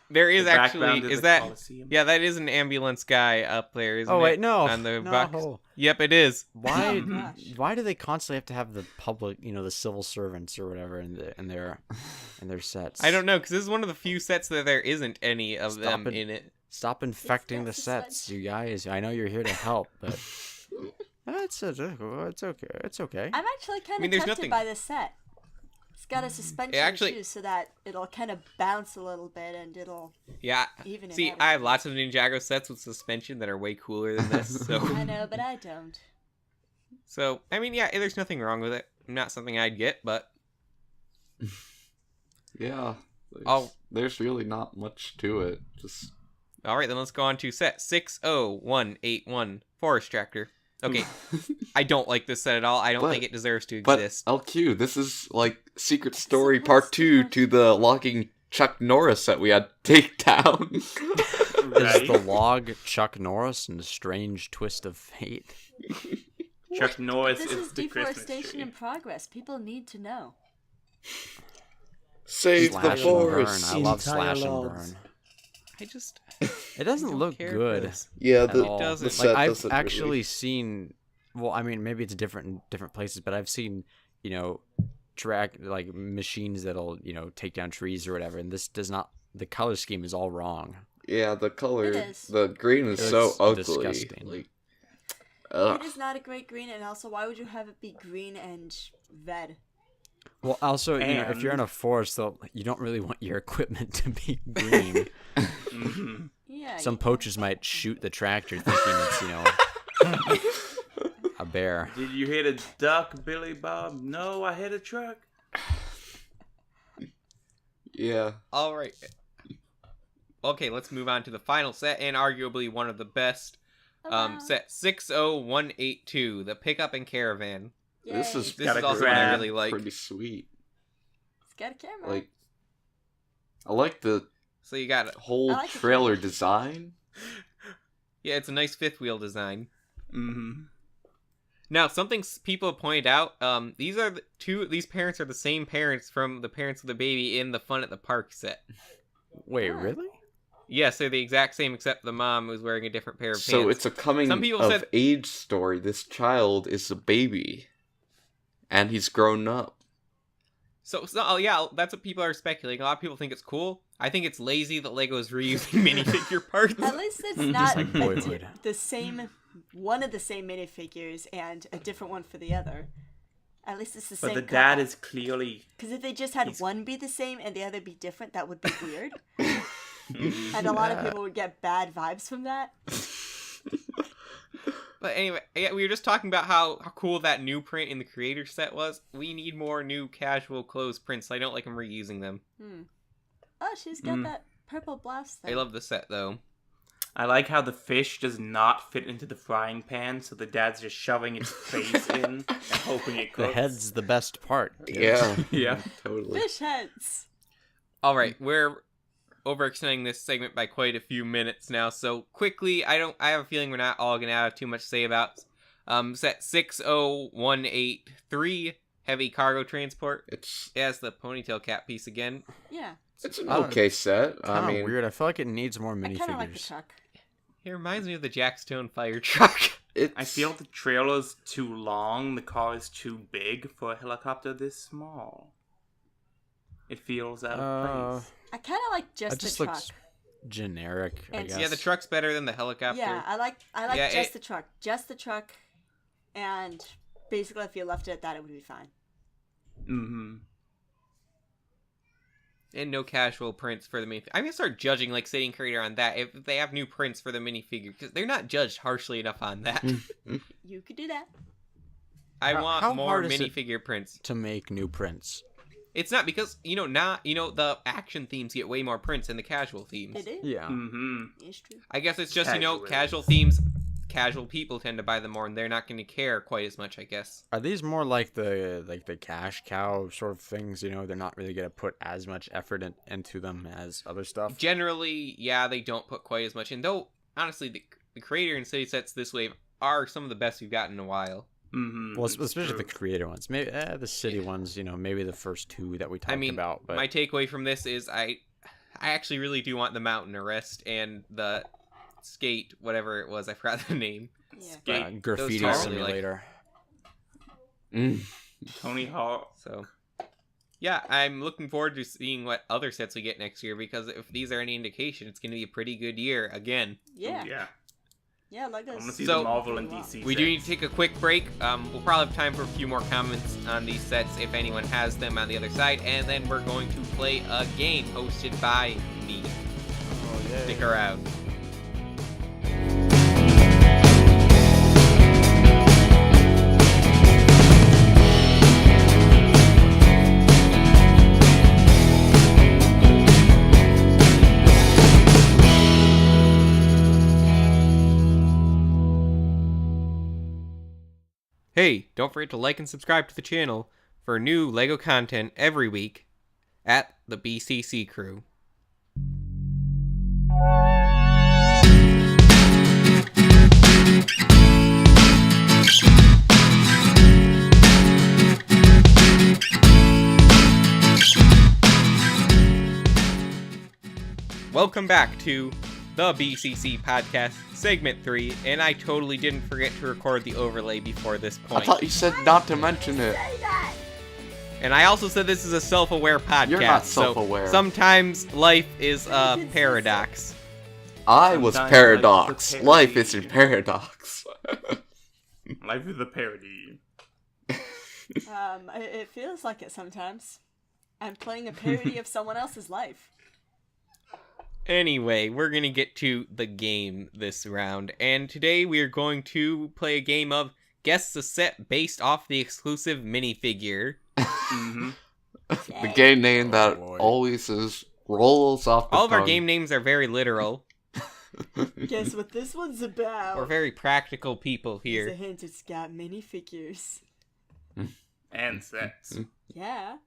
Speaker 1: There is
Speaker 2: The background
Speaker 1: actually.
Speaker 2: is
Speaker 1: Is
Speaker 2: the
Speaker 1: that?
Speaker 2: Coliseum.
Speaker 1: Yeah, that is an ambulance guy up there, isn't it?
Speaker 4: Oh, wait, no.
Speaker 1: On the
Speaker 4: No.
Speaker 1: box. Yep, it is.
Speaker 4: Why?
Speaker 5: Oh, gosh.
Speaker 4: Why do they constantly have to have the public, the civil servants or whatever in their sets?
Speaker 1: I don't know, because this is one of the few sets that there isn't any of
Speaker 4: Stop
Speaker 1: them
Speaker 4: it.
Speaker 1: in it.
Speaker 4: Stop infecting the
Speaker 5: It's
Speaker 4: sets, you guys. I know you're here to help, but it's okay. It's okay.
Speaker 5: I'm actually kind of
Speaker 1: mean, there's
Speaker 5: tempted
Speaker 1: nothing-
Speaker 5: by this set. It's got a suspension
Speaker 1: actually-
Speaker 5: too, so that it'll kind of bounce a little bit and it'll
Speaker 1: Yeah.
Speaker 5: even it
Speaker 1: See,
Speaker 5: out.
Speaker 1: I have lots of Ninjago sets with suspension that are way cooler than this. So,
Speaker 5: I know, but I don't.
Speaker 1: I mean, yeah, there's nothing wrong with it. Not something I'd get, but
Speaker 3: Yeah.
Speaker 1: Oh.
Speaker 3: There's really not much to it. Just
Speaker 1: all right. Then let's go on to set 60181, forest tractor. Okay, I don't like this set at all. I don't think it deserves to
Speaker 3: But
Speaker 1: exist.
Speaker 3: LQ, this is like Secret Story Part 2 to the logging Chuck Norris set we had take down.
Speaker 2: Right?
Speaker 4: Is the log Chuck Norris and a strange twist of fate?
Speaker 2: Chuck Norris
Speaker 5: This is
Speaker 2: the Christmas
Speaker 5: deforestation
Speaker 2: tree.
Speaker 5: in progress. People need to know.
Speaker 3: Save
Speaker 4: Slash
Speaker 3: the
Speaker 4: and
Speaker 3: forest.
Speaker 4: burn. I love
Speaker 2: Entire
Speaker 4: slash and
Speaker 2: logs.
Speaker 4: burn.
Speaker 1: I just
Speaker 4: It doesn't
Speaker 1: don't
Speaker 4: look
Speaker 1: care for
Speaker 4: good.
Speaker 1: this.
Speaker 3: Yeah,
Speaker 4: At
Speaker 3: the,
Speaker 4: all.
Speaker 1: doesn't.
Speaker 3: the
Speaker 1: Like,
Speaker 3: set
Speaker 4: I've
Speaker 3: doesn't
Speaker 4: actually
Speaker 3: really...
Speaker 4: seen. Well, I mean, maybe it's different in different places, but I've seen, track like machines that'll, take down trees or whatever, and this does not. The color scheme is all wrong.
Speaker 3: Yeah, the color,
Speaker 5: It is.
Speaker 3: the green is
Speaker 4: It's
Speaker 3: so ugly.
Speaker 4: disgusting.
Speaker 3: Like,
Speaker 5: It is not a great green, and also, why would you have it be green and red?
Speaker 4: Well, also, if you're in
Speaker 2: And-
Speaker 4: a forest, though, you don't really want your equipment to be green.
Speaker 2: Mhm.
Speaker 5: Yeah.
Speaker 4: Some poachers might shoot the tractor thinking it's, a bear.
Speaker 2: Did you hit a duck, Billy Bob? No, I hit a truck.
Speaker 3: yeah.
Speaker 1: All right. Okay, let's move on to the final set and arguably one of the best.
Speaker 5: Hello.
Speaker 1: Set 60182, the Pickup and Caravan.
Speaker 3: This
Speaker 5: Yay.
Speaker 3: is
Speaker 1: This
Speaker 2: Got
Speaker 1: is
Speaker 2: a
Speaker 1: also what I
Speaker 2: grab.
Speaker 1: really like.
Speaker 3: pretty sweet.
Speaker 5: It's got a camera.
Speaker 3: Like, I like the
Speaker 1: So you got
Speaker 3: whole
Speaker 5: I like the
Speaker 3: trailer
Speaker 5: trailer.
Speaker 3: design.
Speaker 1: yeah, it's a nice fifth wheel design.
Speaker 2: Mm-hmm.
Speaker 1: Now, something people have pointed out, these parents are the same parents from the parents of the baby in the Fun at the Park set.
Speaker 4: Wait,
Speaker 5: Yeah.
Speaker 4: really?
Speaker 1: Yes, they're the exact same except the mom was wearing a different pair of
Speaker 3: So
Speaker 1: pants.
Speaker 3: it's a coming
Speaker 1: Some people
Speaker 3: of
Speaker 1: said-
Speaker 3: age story. This child is a baby, and he's grown up.
Speaker 1: So yeah, that's what people are speculating. A lot of people think it's cool. I think it's lazy that LEGO is reusing minifigure parts.
Speaker 5: At least it's not
Speaker 4: like Boyhood.
Speaker 5: the same, one of the same minifigures and a different one for the other. At least it's the
Speaker 2: But
Speaker 5: same.
Speaker 2: the dad is clearly.
Speaker 5: Because if they just had
Speaker 2: he's-
Speaker 5: one be the same and the other be different, that would be weird. And a lot of people would get bad vibes from that.
Speaker 1: But anyway, yeah, we were just talking about how cool that new print in the creator set was. We need more new casual clothes prints. I don't like them reusing them.
Speaker 5: Oh, she's got that purple blouse thing.
Speaker 1: I love the set though.
Speaker 2: I like how the fish does not fit into the frying pan, so the dad's just shoving its face in and hoping it
Speaker 4: The
Speaker 2: cooks.
Speaker 4: head's the best part. kids.
Speaker 3: Yeah,
Speaker 2: Yeah.
Speaker 3: totally.
Speaker 5: Fish heads.
Speaker 1: All right, we're overextending this segment by quite a few minutes now. So quickly, I have a feeling we're not all gonna have too much to say about set 60183, heavy cargo transport. It has the ponytail cap piece again.
Speaker 5: Yeah.
Speaker 3: It's an
Speaker 4: I don't-
Speaker 3: okay set. I
Speaker 4: Kind of
Speaker 3: mean,
Speaker 4: weird. I feel like it needs more
Speaker 5: I kind of like the
Speaker 4: minifigures.
Speaker 5: truck.
Speaker 1: It reminds me of the Jackstone fire truck.
Speaker 3: it's
Speaker 2: I feel the trailer's too long, the car is too big for a helicopter this small. It feels out of place.
Speaker 5: I kind of like
Speaker 4: It
Speaker 5: just
Speaker 4: just
Speaker 5: the truck.
Speaker 4: looks generic. I
Speaker 5: And-
Speaker 4: guess.
Speaker 1: Yeah, the truck's better than the helicopter.
Speaker 5: Yeah, I like
Speaker 1: Yeah,
Speaker 5: just the truck. Just the truck. And basically, if you left it at that, it would be fine.
Speaker 2: Mm-hmm.
Speaker 1: And no casual prints for the minifigure. I'm gonna start judging like Sitting Creator on that if they have new prints for the minifigure because they're not judged harshly enough on that.
Speaker 5: You could do that.
Speaker 1: I
Speaker 4: How
Speaker 1: want more
Speaker 4: hard is it-
Speaker 1: minifigure prints.
Speaker 4: to make new prints.
Speaker 1: It's not because the action themes get way more prints than the casual themes.
Speaker 5: It is.
Speaker 4: Yeah.
Speaker 2: Mm-hmm.
Speaker 5: It's true.
Speaker 1: I guess it's just
Speaker 2: Casual.
Speaker 1: casual themes. Casual people tend to buy them more, and they're not going to care quite as much, I guess.
Speaker 4: Are these more like the cash cow sort of things? They're not really gonna put as much effort into them as other stuff.
Speaker 1: Generally, yeah, they don't put quite as much in. Though, honestly, the creator and city sets this wave are some of the best we've gotten in a while.
Speaker 2: Mm-hmm.
Speaker 4: Well, especially the creator ones. Maybe the city ones. Maybe the first two that we talked about. But
Speaker 1: My takeaway from this is I actually really do want the mountain arrest and the skate, whatever it was, I forgot the name.
Speaker 5: Yeah.
Speaker 4: graffiti
Speaker 1: Those totally,
Speaker 4: simulator.
Speaker 2: Tony Hawk.
Speaker 1: So, yeah, I'm looking forward to seeing what other sets we get next year because if these are any indication, it's going to be a pretty good year again.
Speaker 5: Yeah.
Speaker 2: Yeah.
Speaker 5: Yeah, like
Speaker 2: I want to
Speaker 5: this.
Speaker 2: see
Speaker 1: So-
Speaker 2: the Marvel and DC.
Speaker 1: We do need to take a quick break. We'll probably have time for a few more comments on these sets if anyone has them on the other side, and then we're going to play a game hosted by me.
Speaker 4: Oh yeah.
Speaker 1: Stick around. Hey, don't forget to like and subscribe to the channel for new LEGO content every week at the BCC Crew. Welcome back to the BCC Podcast, Segment 3, and I totally didn't forget to record the overlay before this point.
Speaker 3: I thought you said not to mention it.
Speaker 1: And I also said this is a self-aware podcast.
Speaker 3: You're not self-aware.
Speaker 1: So sometimes life is a paradox.
Speaker 3: I was
Speaker 2: Sometimes
Speaker 3: paradox.
Speaker 2: life's a
Speaker 3: Life
Speaker 2: parody.
Speaker 3: isn't paradox.
Speaker 2: Life is a parody.
Speaker 5: It feels like it sometimes. I'm playing a parody of someone else's life.
Speaker 1: Anyway, we're going to get to the game this round, and today we are going to play a game of Guess the Set based off the exclusive minifigure.
Speaker 2: Mm-hmm.
Speaker 3: The game name that
Speaker 4: boy.
Speaker 3: always rolls off the
Speaker 1: All of our
Speaker 3: tongue.
Speaker 1: game names are very literal.
Speaker 5: Guess what this one's about?
Speaker 1: We're very practical people
Speaker 5: Here's a
Speaker 1: here.
Speaker 5: hint, it's got minifigures.
Speaker 2: And sets.
Speaker 5: Yeah.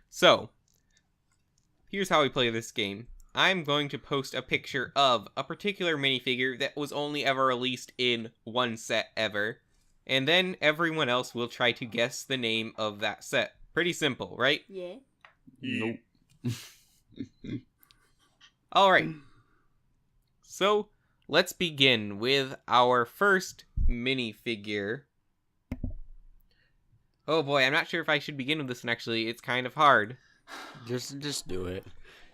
Speaker 1: So, here's how we play this game. I'm going to post a picture of a particular minifigure that was only ever released in one set ever. And then everyone else will try to guess the name of that set. Pretty simple, right?
Speaker 5: Yeah.
Speaker 3: Nope.
Speaker 1: Alright. So, let's begin with our first minifigure. Oh boy, I'm not sure if I should begin with this one actually. It's kind of hard.
Speaker 4: Just do it.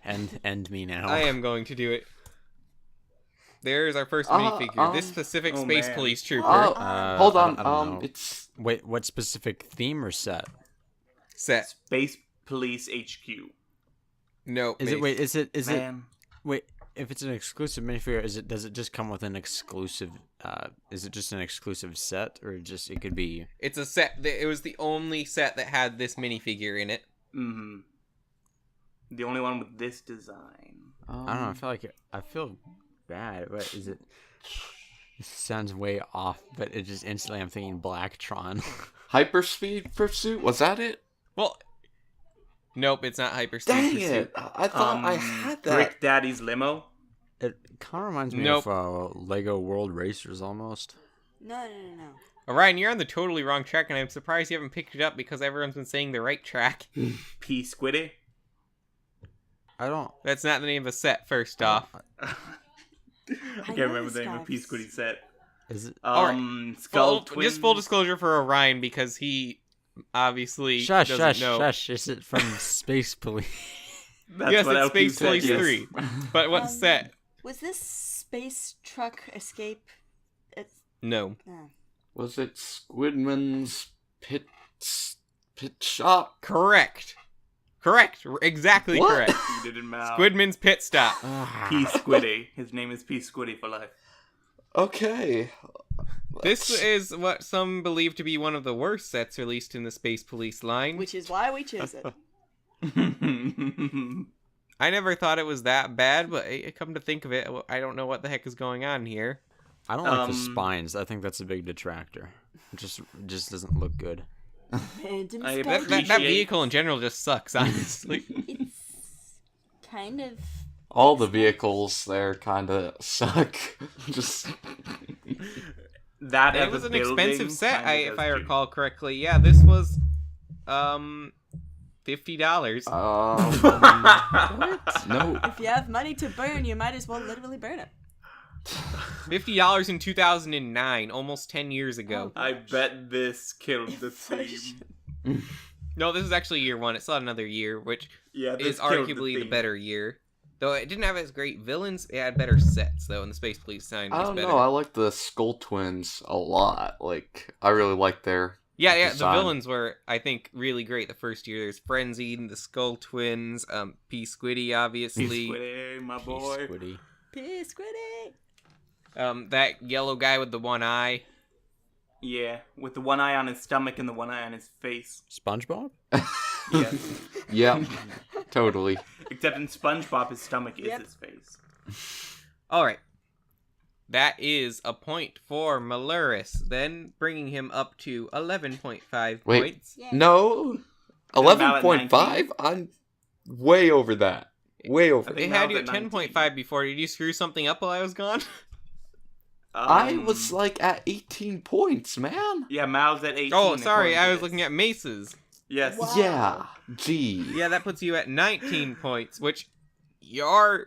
Speaker 4: End me now.
Speaker 1: I am going to do it. There's our first minifigure. This specific
Speaker 2: oh,
Speaker 1: Space
Speaker 2: man.
Speaker 1: Police Trooper
Speaker 3: Hold
Speaker 4: I
Speaker 3: on.
Speaker 4: don't know.
Speaker 3: It's
Speaker 4: Wait, what specific theme or set?
Speaker 1: set.
Speaker 2: Space Police HQ.
Speaker 1: No.
Speaker 4: Is it? Wait, is it?
Speaker 2: Man.
Speaker 4: Wait, if it's an exclusive minifigure, does it just come with an exclusive? Is it just an exclusive set, or just it could be?
Speaker 1: It's a set. It was the only set that had this minifigure in it.
Speaker 2: Mm-hmm. The only one with this design.
Speaker 4: I don't know. I feel bad. What is it? This sounds way off, but it just instantly I'm thinking Blacktron.
Speaker 3: Hyperspeed Pursuit. Was that it?
Speaker 1: Well, nope, it's not Hyperspeed
Speaker 3: Dang
Speaker 1: Pursuit.
Speaker 3: it! I thought I had that.
Speaker 2: Brick Daddy's limo.
Speaker 4: It kind of reminds me
Speaker 1: Nope.
Speaker 4: of Lego World Racers almost.
Speaker 5: No.
Speaker 1: Orion, you're on the totally wrong track, and I'm surprised you haven't picked it up because everyone's been saying the right track.
Speaker 2: P Squiddy.
Speaker 4: I don't.
Speaker 1: That's not the name of the set, first off.
Speaker 2: I can't
Speaker 5: know
Speaker 2: remember
Speaker 5: this
Speaker 2: the name of
Speaker 5: guy.
Speaker 2: P Squiddy set.
Speaker 4: Is it?
Speaker 2: Skull Twins.
Speaker 1: Just full disclosure for Orion, because he obviously
Speaker 4: Shush,
Speaker 1: doesn't
Speaker 4: shush,
Speaker 1: know.
Speaker 4: shush! Is it from Space Police?
Speaker 2: That's
Speaker 1: Yes,
Speaker 2: what
Speaker 1: it's
Speaker 2: LQ
Speaker 1: Space
Speaker 2: said,
Speaker 1: Police
Speaker 2: yes.
Speaker 1: 3. But what set?
Speaker 5: Was this Space Truck Escape? It's
Speaker 1: No.
Speaker 5: no.
Speaker 3: Was it Squidman's Pit Shop?
Speaker 1: Correct. Exactly
Speaker 3: What?
Speaker 1: correct.
Speaker 2: You did it, Mal.
Speaker 1: Squidman's Pit Stop.
Speaker 2: P Squiddy. His name is P Squiddy for life.
Speaker 3: Okay.
Speaker 1: This is what some believe to be one of the worst sets released in the Space Police line.
Speaker 5: Which is why we chose it.
Speaker 1: I never thought it was that bad, but come to think of it, I don't know what the heck is going on here.
Speaker 4: I don't like the spines. I think that's a big detractor. It just doesn't look good.
Speaker 5: Random
Speaker 2: I
Speaker 5: spot.
Speaker 2: bet
Speaker 1: That vehicle in general just sucks, honestly.
Speaker 5: It's kind of.
Speaker 3: All the vehicles there kind of suck. Just
Speaker 2: That
Speaker 1: It
Speaker 2: as
Speaker 1: was
Speaker 2: a
Speaker 1: an
Speaker 2: building
Speaker 1: expensive set,
Speaker 2: kinda
Speaker 1: if
Speaker 2: does
Speaker 1: I
Speaker 2: too.
Speaker 1: recall correctly. Yeah, this was $50.
Speaker 3: no.
Speaker 5: If you have money to burn, you might as well literally burn it.
Speaker 1: $50 in 2009, almost 10 years ago.
Speaker 2: I bet this killed the theme.
Speaker 1: No, this is actually year one. It's not another year, which
Speaker 2: Yeah, this
Speaker 1: is
Speaker 2: killed
Speaker 1: arguably the
Speaker 2: theme.
Speaker 1: better year. Though it didn't have as great villains, it had better sets, though, and the Space Police sign
Speaker 3: I
Speaker 1: was
Speaker 3: don't
Speaker 1: better.
Speaker 3: know. I like the Skull Twins a lot. Like, I really like their
Speaker 1: Yeah, the
Speaker 3: design.
Speaker 1: villains were, I think, really great the first year. There's Frenzied and the Skull Twins, P. Squiddy, obviously.
Speaker 2: Squiddy, my boy.
Speaker 4: Squiddy.
Speaker 5: P Squiddy.
Speaker 1: That yellow guy with the one eye.
Speaker 2: Yeah, with the one eye on his stomach and the one eye on his face.
Speaker 4: SpongeBob?
Speaker 2: Yeah.
Speaker 3: Yep. Totally.
Speaker 2: Except in SpongeBob, his stomach is
Speaker 5: Yep.
Speaker 2: his face.
Speaker 1: Alright. That is a point for Maluris, then bringing him up to 11.5
Speaker 3: Wait.
Speaker 1: points.
Speaker 5: Yeah.
Speaker 3: No,
Speaker 2: Then Mal at
Speaker 3: 11.5. I'm way over that. Way over.
Speaker 2: I
Speaker 1: They
Speaker 2: think
Speaker 1: had
Speaker 2: Mal's
Speaker 1: you
Speaker 2: at
Speaker 1: at 10.5
Speaker 2: 19.
Speaker 1: before. Did you screw something up while I was gone?
Speaker 3: I was like at 18 points, man.
Speaker 2: Yeah, Mal's at 18.
Speaker 1: Oh, sorry,
Speaker 2: according
Speaker 1: I
Speaker 2: to
Speaker 1: was
Speaker 2: this.
Speaker 1: looking at Mace's.
Speaker 2: Yes.
Speaker 5: Wow.
Speaker 3: Yeah. Gee.
Speaker 1: Yeah, that puts you at 19 points, which you're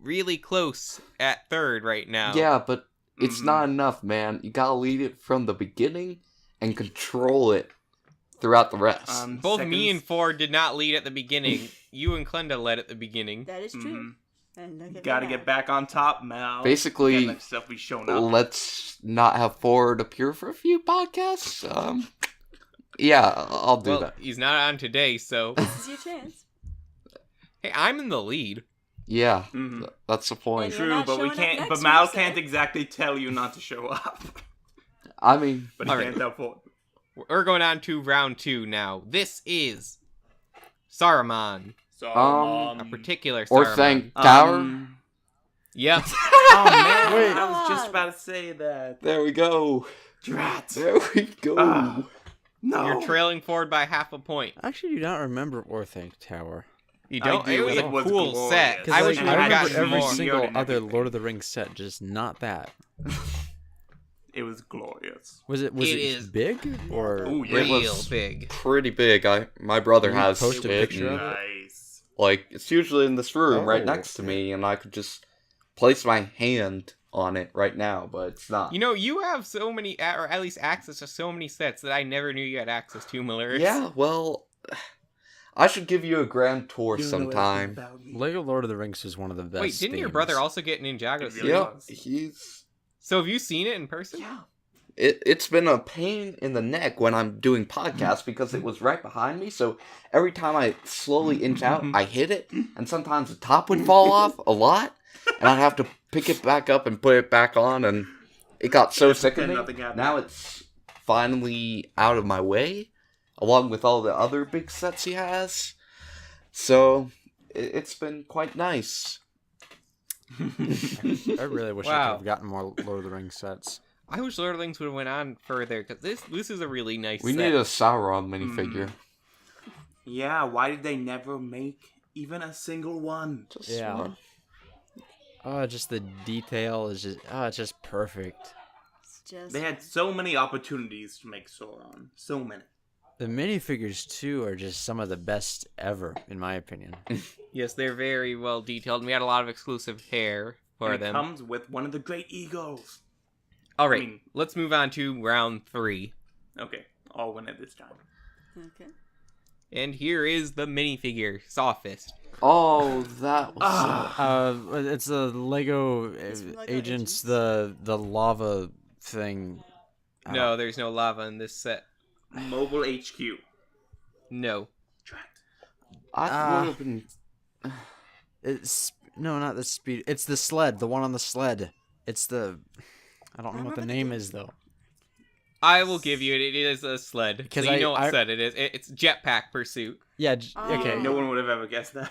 Speaker 1: really close at third right now.
Speaker 3: Yeah, but it's
Speaker 2: Mhm.
Speaker 3: not enough, man. You gotta lead it from the beginning and control it throughout the rest.
Speaker 1: Both me
Speaker 2: seconds.
Speaker 1: and Ford did not lead at the beginning. You and Klenda led at the beginning.
Speaker 5: That is true.
Speaker 2: Mhm.
Speaker 5: And look at
Speaker 2: Gotta
Speaker 5: me
Speaker 2: get
Speaker 5: now.
Speaker 2: back on top, Mal.
Speaker 3: Basically,
Speaker 2: Can't let stuff be shown up.
Speaker 3: let's not have Ford appear for a few podcasts. Yeah, I'll do
Speaker 1: Well,
Speaker 3: that.
Speaker 1: he's not on today, so...
Speaker 5: This is your chance.
Speaker 1: Hey, I'm in the lead.
Speaker 3: Yeah,
Speaker 2: Mhm.
Speaker 3: that's the point.
Speaker 5: And you're
Speaker 2: True,
Speaker 5: not
Speaker 2: but we
Speaker 5: showing up
Speaker 2: can't.
Speaker 5: next
Speaker 2: But
Speaker 5: week,
Speaker 2: Mal
Speaker 5: so-
Speaker 2: can't exactly tell you not to show up.
Speaker 3: I mean,
Speaker 2: But he
Speaker 1: Alright.
Speaker 2: can't tell Ford.
Speaker 1: We're going on to round 2 now. This is Saruman.
Speaker 2: So,
Speaker 1: A particular
Speaker 3: or
Speaker 1: Saruman.
Speaker 3: thank Tower.
Speaker 1: Yep.
Speaker 2: Oh man,
Speaker 3: Wait.
Speaker 2: I was just about to say that.
Speaker 3: There we go.
Speaker 2: Drat.
Speaker 3: There we go.
Speaker 2: Ah. No.
Speaker 1: You're trailing forward by half a point.
Speaker 4: I actually do not remember Orthanc Tower.
Speaker 1: You
Speaker 2: I
Speaker 1: don't.
Speaker 2: do,
Speaker 1: It was
Speaker 2: it
Speaker 1: a
Speaker 2: was
Speaker 1: cool
Speaker 2: glorious.
Speaker 1: set.
Speaker 4: 'Cause,
Speaker 1: I
Speaker 4: like,
Speaker 1: wish we
Speaker 2: and
Speaker 4: I
Speaker 2: it
Speaker 1: would
Speaker 2: had
Speaker 1: have
Speaker 4: remember
Speaker 1: gotten
Speaker 4: every
Speaker 1: more.
Speaker 4: single
Speaker 2: and
Speaker 4: other
Speaker 2: everything.
Speaker 4: Lord of the Rings set, just not that.
Speaker 2: It was glorious.
Speaker 4: Was it
Speaker 1: It is
Speaker 4: big or?
Speaker 2: Ooh, yeah.
Speaker 3: It
Speaker 1: Real
Speaker 3: was
Speaker 1: big.
Speaker 3: pretty big. My brother
Speaker 4: Can you
Speaker 3: has
Speaker 4: post a
Speaker 3: it,
Speaker 4: picture
Speaker 3: and,
Speaker 4: of it?
Speaker 2: Nice.
Speaker 3: like, it's usually in this room right
Speaker 4: Oh.
Speaker 3: next to me, and I could just place my hand on it right now, but it's not.
Speaker 1: You know, you have so many, or at least access to so many sets that I never knew you had access to, Miller.
Speaker 3: Yeah, well, I should give you a grand tour
Speaker 2: You don't know
Speaker 3: sometime.
Speaker 2: anything about me.
Speaker 4: Lego Lord of the Rings is one of the best.
Speaker 1: Wait, didn't your
Speaker 4: themes.
Speaker 1: brother also get Ninjago?
Speaker 2: It really
Speaker 3: Yep,
Speaker 2: was.
Speaker 3: he's...
Speaker 1: So have you seen it in person?
Speaker 3: Yeah. It's been a pain in the neck when I'm doing podcasts because it was right behind me, so every time I slowly inch out, I hit it, and sometimes the top would fall off a lot, and I'd have to pick it back up and put it back on, and it got so
Speaker 2: Just pretend
Speaker 3: sickening.
Speaker 2: nothing happened.
Speaker 3: Now it's finally out of my way, along with all the other big sets he has, so it's been quite nice.
Speaker 4: I really wish I
Speaker 1: Wow.
Speaker 4: could have gotten more Lord of the Rings sets.
Speaker 1: I wish Lord of the Rings would have went on further, because this is a really nice
Speaker 3: We
Speaker 1: set.
Speaker 3: need a Sauron minifigure.
Speaker 2: Yeah, why did they never make even a single one?
Speaker 3: Just
Speaker 4: Yeah.
Speaker 3: one.
Speaker 4: Oh, just the detail is just it's just perfect.
Speaker 5: It's just
Speaker 2: They had so many opportunities to make Sauron. So many.
Speaker 4: The minifigures too are just some of the best ever, in my opinion.
Speaker 1: Yes, they're very well detailed, and we had a lot of exclusive hair for
Speaker 2: And it
Speaker 1: them.
Speaker 2: comes with one of the great eagles.
Speaker 1: Alright,
Speaker 2: I mean-
Speaker 1: let's move on to round 3.
Speaker 2: Okay, I'll win it this time.
Speaker 5: okay.
Speaker 1: And here is the minifigure, Sophist.
Speaker 3: Oh, that was...
Speaker 4: It's the Lego
Speaker 5: It's from LEGO
Speaker 4: Agents,
Speaker 5: Agents.
Speaker 4: the lava thing.
Speaker 1: No, there's no lava in this set.
Speaker 2: Mobile HQ.
Speaker 1: No.
Speaker 2: Drat.
Speaker 3: I would have been...
Speaker 4: It's no, not the speed. It's the sled, the one on the sled. It's the. I don't know what the
Speaker 5: remember the
Speaker 4: name
Speaker 5: name.
Speaker 4: is though.
Speaker 1: I will give you it. It is a sled.
Speaker 4: Because
Speaker 1: So you
Speaker 4: I-
Speaker 1: know what
Speaker 4: I-
Speaker 1: sled it is. It's Jetpack Pursuit.
Speaker 4: Yeah.
Speaker 5: Oh.
Speaker 4: Okay.
Speaker 2: No one would have ever guessed that.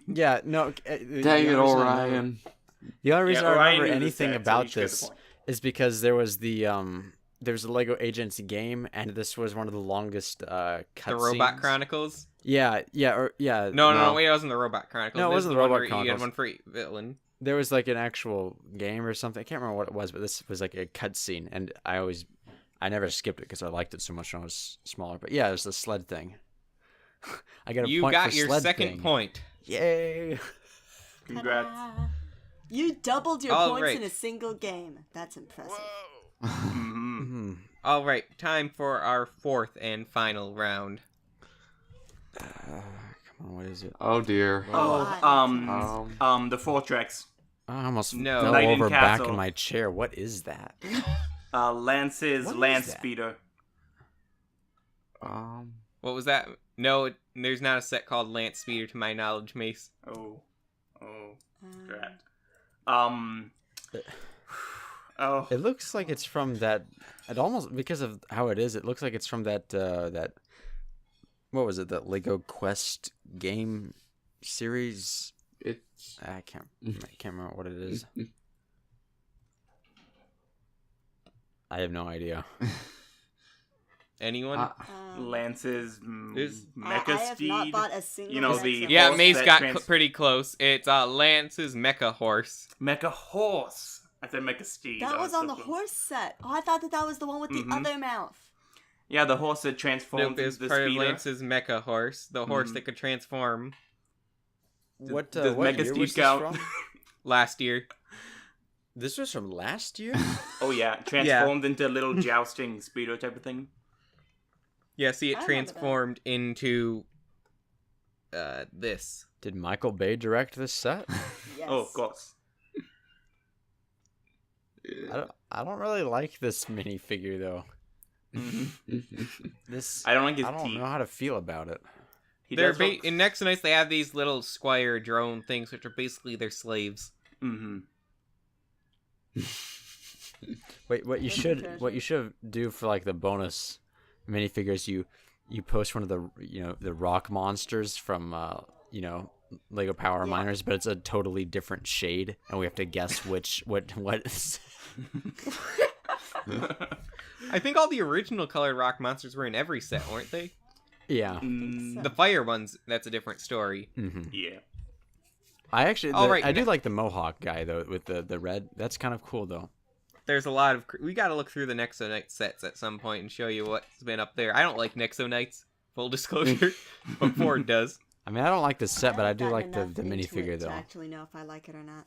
Speaker 4: Yeah. No.
Speaker 3: Dang it, Orion.
Speaker 4: The only reason I
Speaker 2: Orion
Speaker 4: remember
Speaker 2: knew the
Speaker 4: anything
Speaker 2: set, so
Speaker 4: about
Speaker 2: he should get the
Speaker 4: this
Speaker 2: point.
Speaker 4: is because there was the there's a Lego Agents game, and this was one of the longest
Speaker 1: The
Speaker 4: cutscenes.
Speaker 1: Robot Chronicles.
Speaker 4: Yeah. No.
Speaker 1: No, wait, it wasn't the Robot Chronicles.
Speaker 4: No, it
Speaker 1: This
Speaker 4: wasn't
Speaker 1: is
Speaker 4: the
Speaker 1: one
Speaker 4: Robot
Speaker 1: where You had
Speaker 4: Chronicles.
Speaker 1: one for villain.
Speaker 4: There was like an actual game or something. I can't remember what it was, but this was like a cutscene, and I never skipped it because I liked it so much when I was smaller. But yeah, it was the sled thing. I got a
Speaker 1: You
Speaker 4: point
Speaker 1: got
Speaker 4: for
Speaker 1: your
Speaker 4: sled
Speaker 1: second
Speaker 4: thing.
Speaker 1: point.
Speaker 4: Yay!
Speaker 2: Congrats.
Speaker 5: Ta-da. You doubled your
Speaker 1: All
Speaker 5: points
Speaker 1: right.
Speaker 5: in a single game. That's impressive.
Speaker 2: Mhm.
Speaker 4: Hmm.
Speaker 1: All right, time for our fourth and final round.
Speaker 4: Come on, what is it?
Speaker 3: Oh, dear.
Speaker 2: Oh, the Fortrex.
Speaker 4: I almost
Speaker 1: No.
Speaker 4: fell
Speaker 2: Knight in
Speaker 4: over back
Speaker 2: Castle.
Speaker 4: in my chair. What is that?
Speaker 2: Lance's
Speaker 4: What is
Speaker 2: Lance
Speaker 4: that?
Speaker 2: Speeder.
Speaker 1: What was that? No, there's not a set called Lance Speeder to my knowledge, Mace.
Speaker 2: Oh,
Speaker 5: Um,
Speaker 2: drat. Oh,
Speaker 4: It looks like it's from that. It almost because of how it is. It looks like it's from that. That. What was it? That Lego Quest game series.
Speaker 3: It's...
Speaker 4: I can't remember what it is. I have no idea.
Speaker 1: Anyone?
Speaker 2: Lance's
Speaker 1: Is-
Speaker 2: mecha
Speaker 5: I have
Speaker 2: steed.
Speaker 5: not bought a single.
Speaker 2: You know,
Speaker 5: set
Speaker 2: the
Speaker 5: so
Speaker 1: Yeah,
Speaker 2: horse
Speaker 1: May's
Speaker 2: that
Speaker 1: got pretty close. It's Lance's mecha horse.
Speaker 2: Mecha horse. I said mecha steed.
Speaker 5: That was
Speaker 2: so
Speaker 5: on the
Speaker 2: close.
Speaker 5: horse set. Oh, I thought that was the one with the other mouth.
Speaker 2: Yeah, the horse that transforms
Speaker 1: Nope, is
Speaker 2: into the
Speaker 1: part of
Speaker 2: speeder.
Speaker 1: Lance's mecha horse. The horse that could transform
Speaker 4: What
Speaker 2: does
Speaker 4: what
Speaker 2: Mega
Speaker 4: year
Speaker 2: Steve
Speaker 4: was this
Speaker 2: count?
Speaker 4: from?
Speaker 1: last year.
Speaker 4: This was from last year?
Speaker 2: Oh yeah, transformed into a little jousting speeder type of thing.
Speaker 1: Yeah, see, it
Speaker 5: I remember that.
Speaker 1: transformed into this.
Speaker 4: Did Michael Bay direct this set?
Speaker 5: Yes.
Speaker 2: Oh, of course.
Speaker 4: I don't really like this minifigure though. This
Speaker 2: I don't like his
Speaker 4: I don't
Speaker 2: teeth.
Speaker 4: know how to feel about it.
Speaker 2: He
Speaker 1: They're
Speaker 2: does look...
Speaker 1: in Next to Nice. They have these little squire drone things, which are basically their slaves.
Speaker 2: Mm-hmm.
Speaker 4: Wait, what you
Speaker 5: Good
Speaker 4: should do for like the bonus minifigures, you post one of the the rock monsters from Lego Power
Speaker 5: Yeah.
Speaker 4: Miners, but it's a totally different shade, and we have to guess what.
Speaker 1: I think all the original colored rock monsters were in every set, weren't they?
Speaker 4: Yeah.
Speaker 5: so.
Speaker 1: The fire ones, that's a different story.
Speaker 4: Mm-hmm.
Speaker 2: Yeah.
Speaker 4: I actually,
Speaker 1: All right,
Speaker 4: I do like the mohawk guy though with the red. That's kind of cool though.
Speaker 1: There's a lot of... We gotta look through the Nexo Knights sets at some point and show you what's been up there. I don't like Nexo Knights, full disclosure, but Ford does.
Speaker 4: I mean, I don't like the set, but I
Speaker 5: haven't
Speaker 4: do like
Speaker 5: gotten
Speaker 4: the
Speaker 5: enough into
Speaker 4: minifigure
Speaker 5: it
Speaker 4: though.
Speaker 5: to actually know if I like it or not.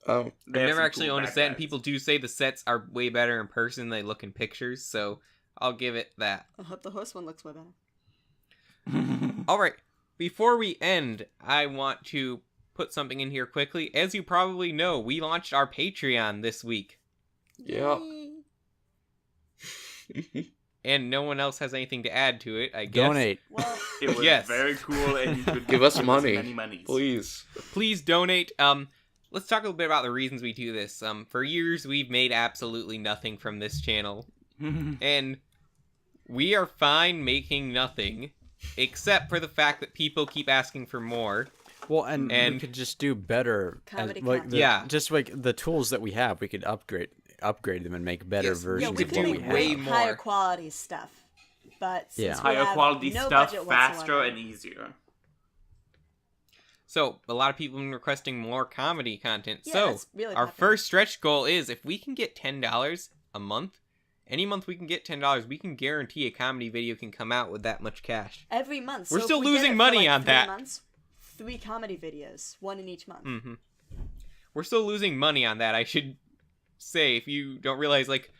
Speaker 3: Oh,
Speaker 1: I've
Speaker 2: They have
Speaker 1: never
Speaker 2: some
Speaker 1: actually
Speaker 2: cool
Speaker 1: owned a
Speaker 2: bad
Speaker 1: set, and
Speaker 2: guys.
Speaker 1: people do say the sets are way better in person than they look in pictures, so I'll give it that.
Speaker 5: I hope the horse one looks way better.
Speaker 1: Alright, before we end, I want to put something in here quickly. As you probably know, we launched our Patreon this week,
Speaker 3: yeah.
Speaker 5: Yay.
Speaker 1: and no one else has anything to add to it, I guess.
Speaker 4: Donate.
Speaker 5: Well,
Speaker 2: It was
Speaker 1: Yes.
Speaker 2: very cool, and you could
Speaker 3: Give us money,
Speaker 2: many monies.
Speaker 3: please.
Speaker 1: Please donate. Let's talk a little bit about the reasons we do this. For years, we've made absolutely nothing from this channel, and we are fine making nothing, except for the fact that people keep asking for more.
Speaker 4: Well, and
Speaker 1: And-
Speaker 4: we could just do better.
Speaker 5: Comedy
Speaker 4: like
Speaker 5: content.
Speaker 1: Yeah.
Speaker 4: just like the tools that we have, we could upgrade them and make better
Speaker 1: Yes,
Speaker 4: versions
Speaker 5: yeah, we
Speaker 1: could
Speaker 4: of
Speaker 5: can
Speaker 4: what
Speaker 1: do
Speaker 4: we
Speaker 5: make
Speaker 4: have.
Speaker 1: way
Speaker 5: way
Speaker 1: more.
Speaker 5: higher quality stuff. But since
Speaker 4: Yeah.
Speaker 5: we
Speaker 2: Higher
Speaker 5: have
Speaker 2: quality
Speaker 5: no
Speaker 2: stuff,
Speaker 5: budget
Speaker 2: faster
Speaker 5: whatsoever-
Speaker 2: and easier.
Speaker 1: So, a lot of people have been requesting more comedy content.
Speaker 5: Yeah,
Speaker 1: So,
Speaker 5: that's really
Speaker 1: our
Speaker 5: popular.
Speaker 1: first stretch goal is if we can get $10 a month, any month we can get $10, we can guarantee a comedy video can come out with that much cash.
Speaker 5: every month.
Speaker 1: We're
Speaker 5: So if
Speaker 1: still
Speaker 5: we get
Speaker 1: losing
Speaker 5: it for,
Speaker 1: money
Speaker 5: like,
Speaker 1: on
Speaker 5: 3
Speaker 1: that.
Speaker 5: months, 3 comedy videos, 1 in each month.
Speaker 1: Mm-hmm. We're still losing money on that, I should say, if you don't realize, like,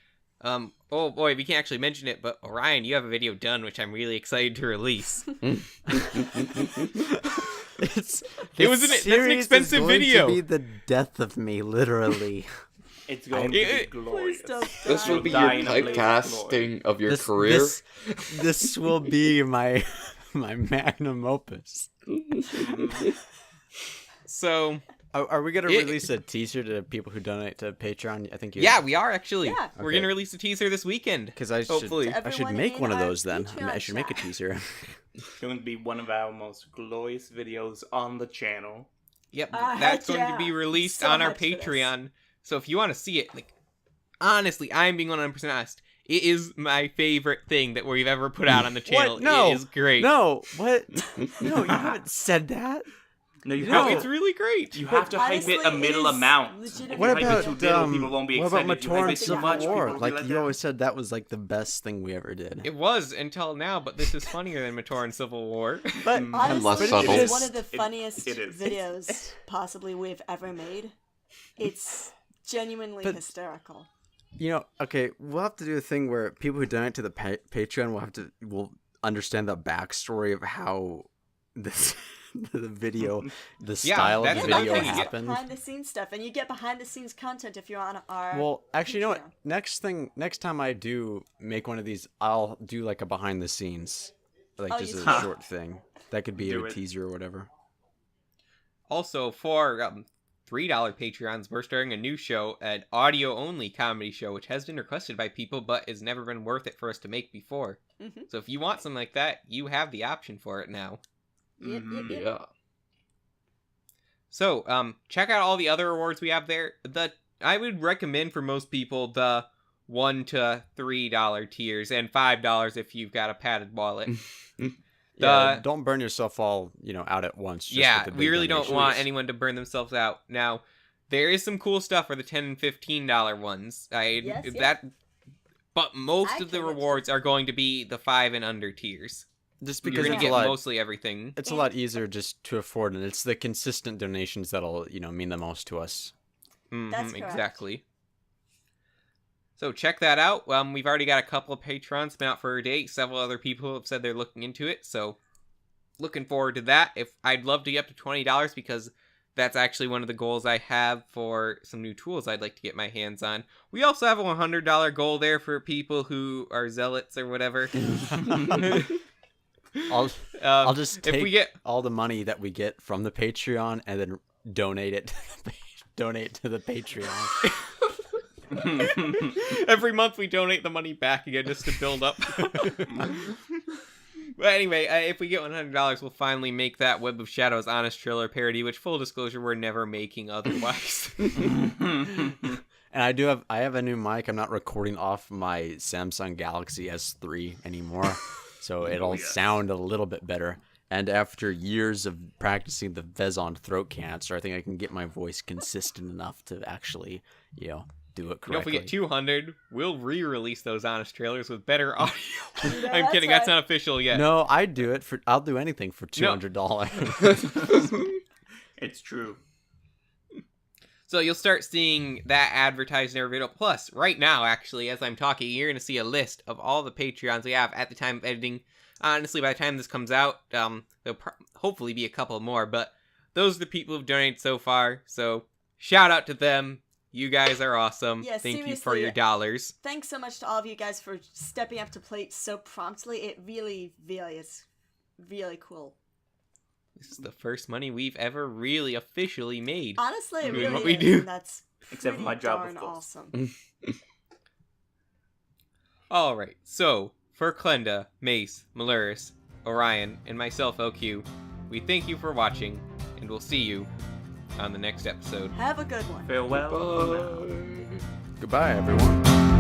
Speaker 1: oh boy, we can't actually mention it, but Orion, you have a video done, which I'm really excited to release.
Speaker 4: It's
Speaker 1: It was that's an expensive video.
Speaker 4: To be the death of me, literally.
Speaker 2: It's going to be
Speaker 1: It-
Speaker 2: glorious.
Speaker 5: Please don't
Speaker 3: This
Speaker 5: die.
Speaker 3: will be
Speaker 2: Die
Speaker 3: your
Speaker 2: in a blaze of
Speaker 3: typecasting of your
Speaker 4: This-
Speaker 3: career.
Speaker 4: This will be my magnum opus.
Speaker 1: So,
Speaker 4: Are we gonna
Speaker 1: It-
Speaker 4: release a teaser to people who donate to Patreon? I think you.
Speaker 1: yeah, we are actually.
Speaker 5: Yeah.
Speaker 1: We're
Speaker 4: Okay.
Speaker 1: gonna release a teaser this weekend.
Speaker 4: Because I should.
Speaker 1: Hopefully.
Speaker 4: I should
Speaker 5: Everyone
Speaker 4: make
Speaker 5: in
Speaker 4: one of
Speaker 5: our
Speaker 4: those then. I
Speaker 5: Patreon
Speaker 4: should make a
Speaker 5: chat.
Speaker 4: teaser.
Speaker 2: It's going to be one of our most glorious videos on the channel.
Speaker 1: Yep,
Speaker 5: Ah,
Speaker 1: that's
Speaker 5: heck
Speaker 1: going to
Speaker 5: yeah.
Speaker 1: be released
Speaker 5: So
Speaker 1: on our
Speaker 5: hyped for this.
Speaker 1: Patreon. So if you want to see it, like, honestly, I'm being 100% honest. It is my favorite thing that we've ever put out on the channel.
Speaker 4: What? No.
Speaker 1: It is great.
Speaker 4: No, what? No, you haven't said that.
Speaker 2: No, you
Speaker 1: No,
Speaker 2: have
Speaker 1: it's really great.
Speaker 2: You have to hype
Speaker 5: Honestly,
Speaker 2: it a middle
Speaker 5: it is
Speaker 2: amount.
Speaker 5: legitimately
Speaker 2: If
Speaker 4: What
Speaker 2: you hype
Speaker 4: about
Speaker 2: it too little, people won't be
Speaker 4: what about
Speaker 2: excited. If you hype
Speaker 4: Matoran
Speaker 2: it too
Speaker 4: Civil
Speaker 2: much, people
Speaker 4: War?
Speaker 2: will be
Speaker 4: Like
Speaker 2: let
Speaker 4: you
Speaker 2: down.
Speaker 4: always said, that was like the best thing we ever did.
Speaker 1: It was until now, but this is funnier than Matoran Civil War.
Speaker 4: But
Speaker 5: Honestly,
Speaker 3: less
Speaker 5: it
Speaker 3: subtle.
Speaker 5: is one of the
Speaker 2: It-
Speaker 5: funniest
Speaker 2: it is.
Speaker 5: videos possibly we've ever made. It's genuinely
Speaker 4: But-
Speaker 5: hysterical.
Speaker 4: okay, we'll have to do a thing where people who donate to the Patreon will understand the backstory of how this the video, the
Speaker 1: Yeah,
Speaker 4: style of
Speaker 1: that's
Speaker 4: the
Speaker 1: another
Speaker 4: video
Speaker 1: thing. You get
Speaker 4: happened.
Speaker 5: Behind the scenes stuff, and you get behind the scenes content if you're on our.
Speaker 4: Well, actually, you know
Speaker 5: Patreon.
Speaker 4: what? Next time I do make one of these, I'll do like a behind the scenes, like
Speaker 5: Oh,
Speaker 4: just
Speaker 5: you
Speaker 4: a
Speaker 5: should.
Speaker 4: short thing. That could be
Speaker 2: Do
Speaker 4: a
Speaker 2: it.
Speaker 4: teaser or whatever.
Speaker 1: Also, for $3 Patreons, we're starting a new show, an audio-only comedy show, which has been requested by people, but has never been worth it for us to make before.
Speaker 5: Mhm.
Speaker 1: So if you want something like that, you have the option for it now.
Speaker 5: Yep, yep, yep.
Speaker 3: Yeah.
Speaker 1: So, check out all the other awards we have there. I would recommend for most people the $1 to $3 tiers, and $5 if you've got a padded wallet.
Speaker 4: Don't burn yourself all, out at once.
Speaker 1: Just with the we really don't want anyone to burn themselves out. Now, there is some cool stuff for the $10 and $15 ones. But most of the rewards are going to be the 5 and under tiers.
Speaker 4: Just because
Speaker 1: you're going to get mostly everything.
Speaker 4: It's a lot easier just to afford, and it's the consistent donations that'll, mean the most to us.
Speaker 5: That's correct.
Speaker 1: Exactly. So check that out. We've already got a couple of patrons been out for a date. Several other people have said they're looking into it, so looking forward to that. I'd love to get up to $20 because that's actually one of the goals I have for some new tools I'd like to get my hands on. We also have a $100 goal there for people who are zealots or whatever.
Speaker 4: I'll just take all the money that we get from the Patreon and then donate to the Patreon.
Speaker 1: Every month we donate the money back again just to build up. But anyway, if we get $100, we'll finally make that Web of Shadows Honest Trailer parody, which, full disclosure, we're never making otherwise.
Speaker 4: And I have a new mic. I'm not recording off my Samsung Galaxy S3 anymore, so it'll sound a little bit better. And after years of practicing the Vezon throat cancer, I think I can get my voice consistent enough to actually, do it correctly.
Speaker 1: If we get 200, we'll re-release those Honest Trailers with better audio. I'm kidding. That's not official yet.
Speaker 4: No, I'll do anything for $200.
Speaker 2: No. It's true.
Speaker 1: So you'll start seeing that advertised in our video. Plus, right now, actually, as I'm talking, you're going to see a list of all the Patreons we have at the time of editing. Honestly, by the time this comes out, there'll hopefully be a couple more, but those are the people who've donated so far, so shout out to them. You guys are awesome.
Speaker 5: Yeah,
Speaker 1: Thank you for your dollars.
Speaker 5: Thanks so much to all of you guys for stepping up to plate so promptly. It really, really is really cool.
Speaker 1: This is the first money we've ever really officially made.
Speaker 5: Honestly, it really
Speaker 1: what
Speaker 5: is,
Speaker 1: we do.
Speaker 5: And that's
Speaker 2: except for my job, of course.
Speaker 5: Awesome.
Speaker 1: Alright, so for Klenda, Mace, Maluris, Orion, and myself, OQ, we thank you for watching, and we'll see you on the next episode.
Speaker 5: Have a good one.
Speaker 2: Farewell.
Speaker 4: Goodbye, everyone.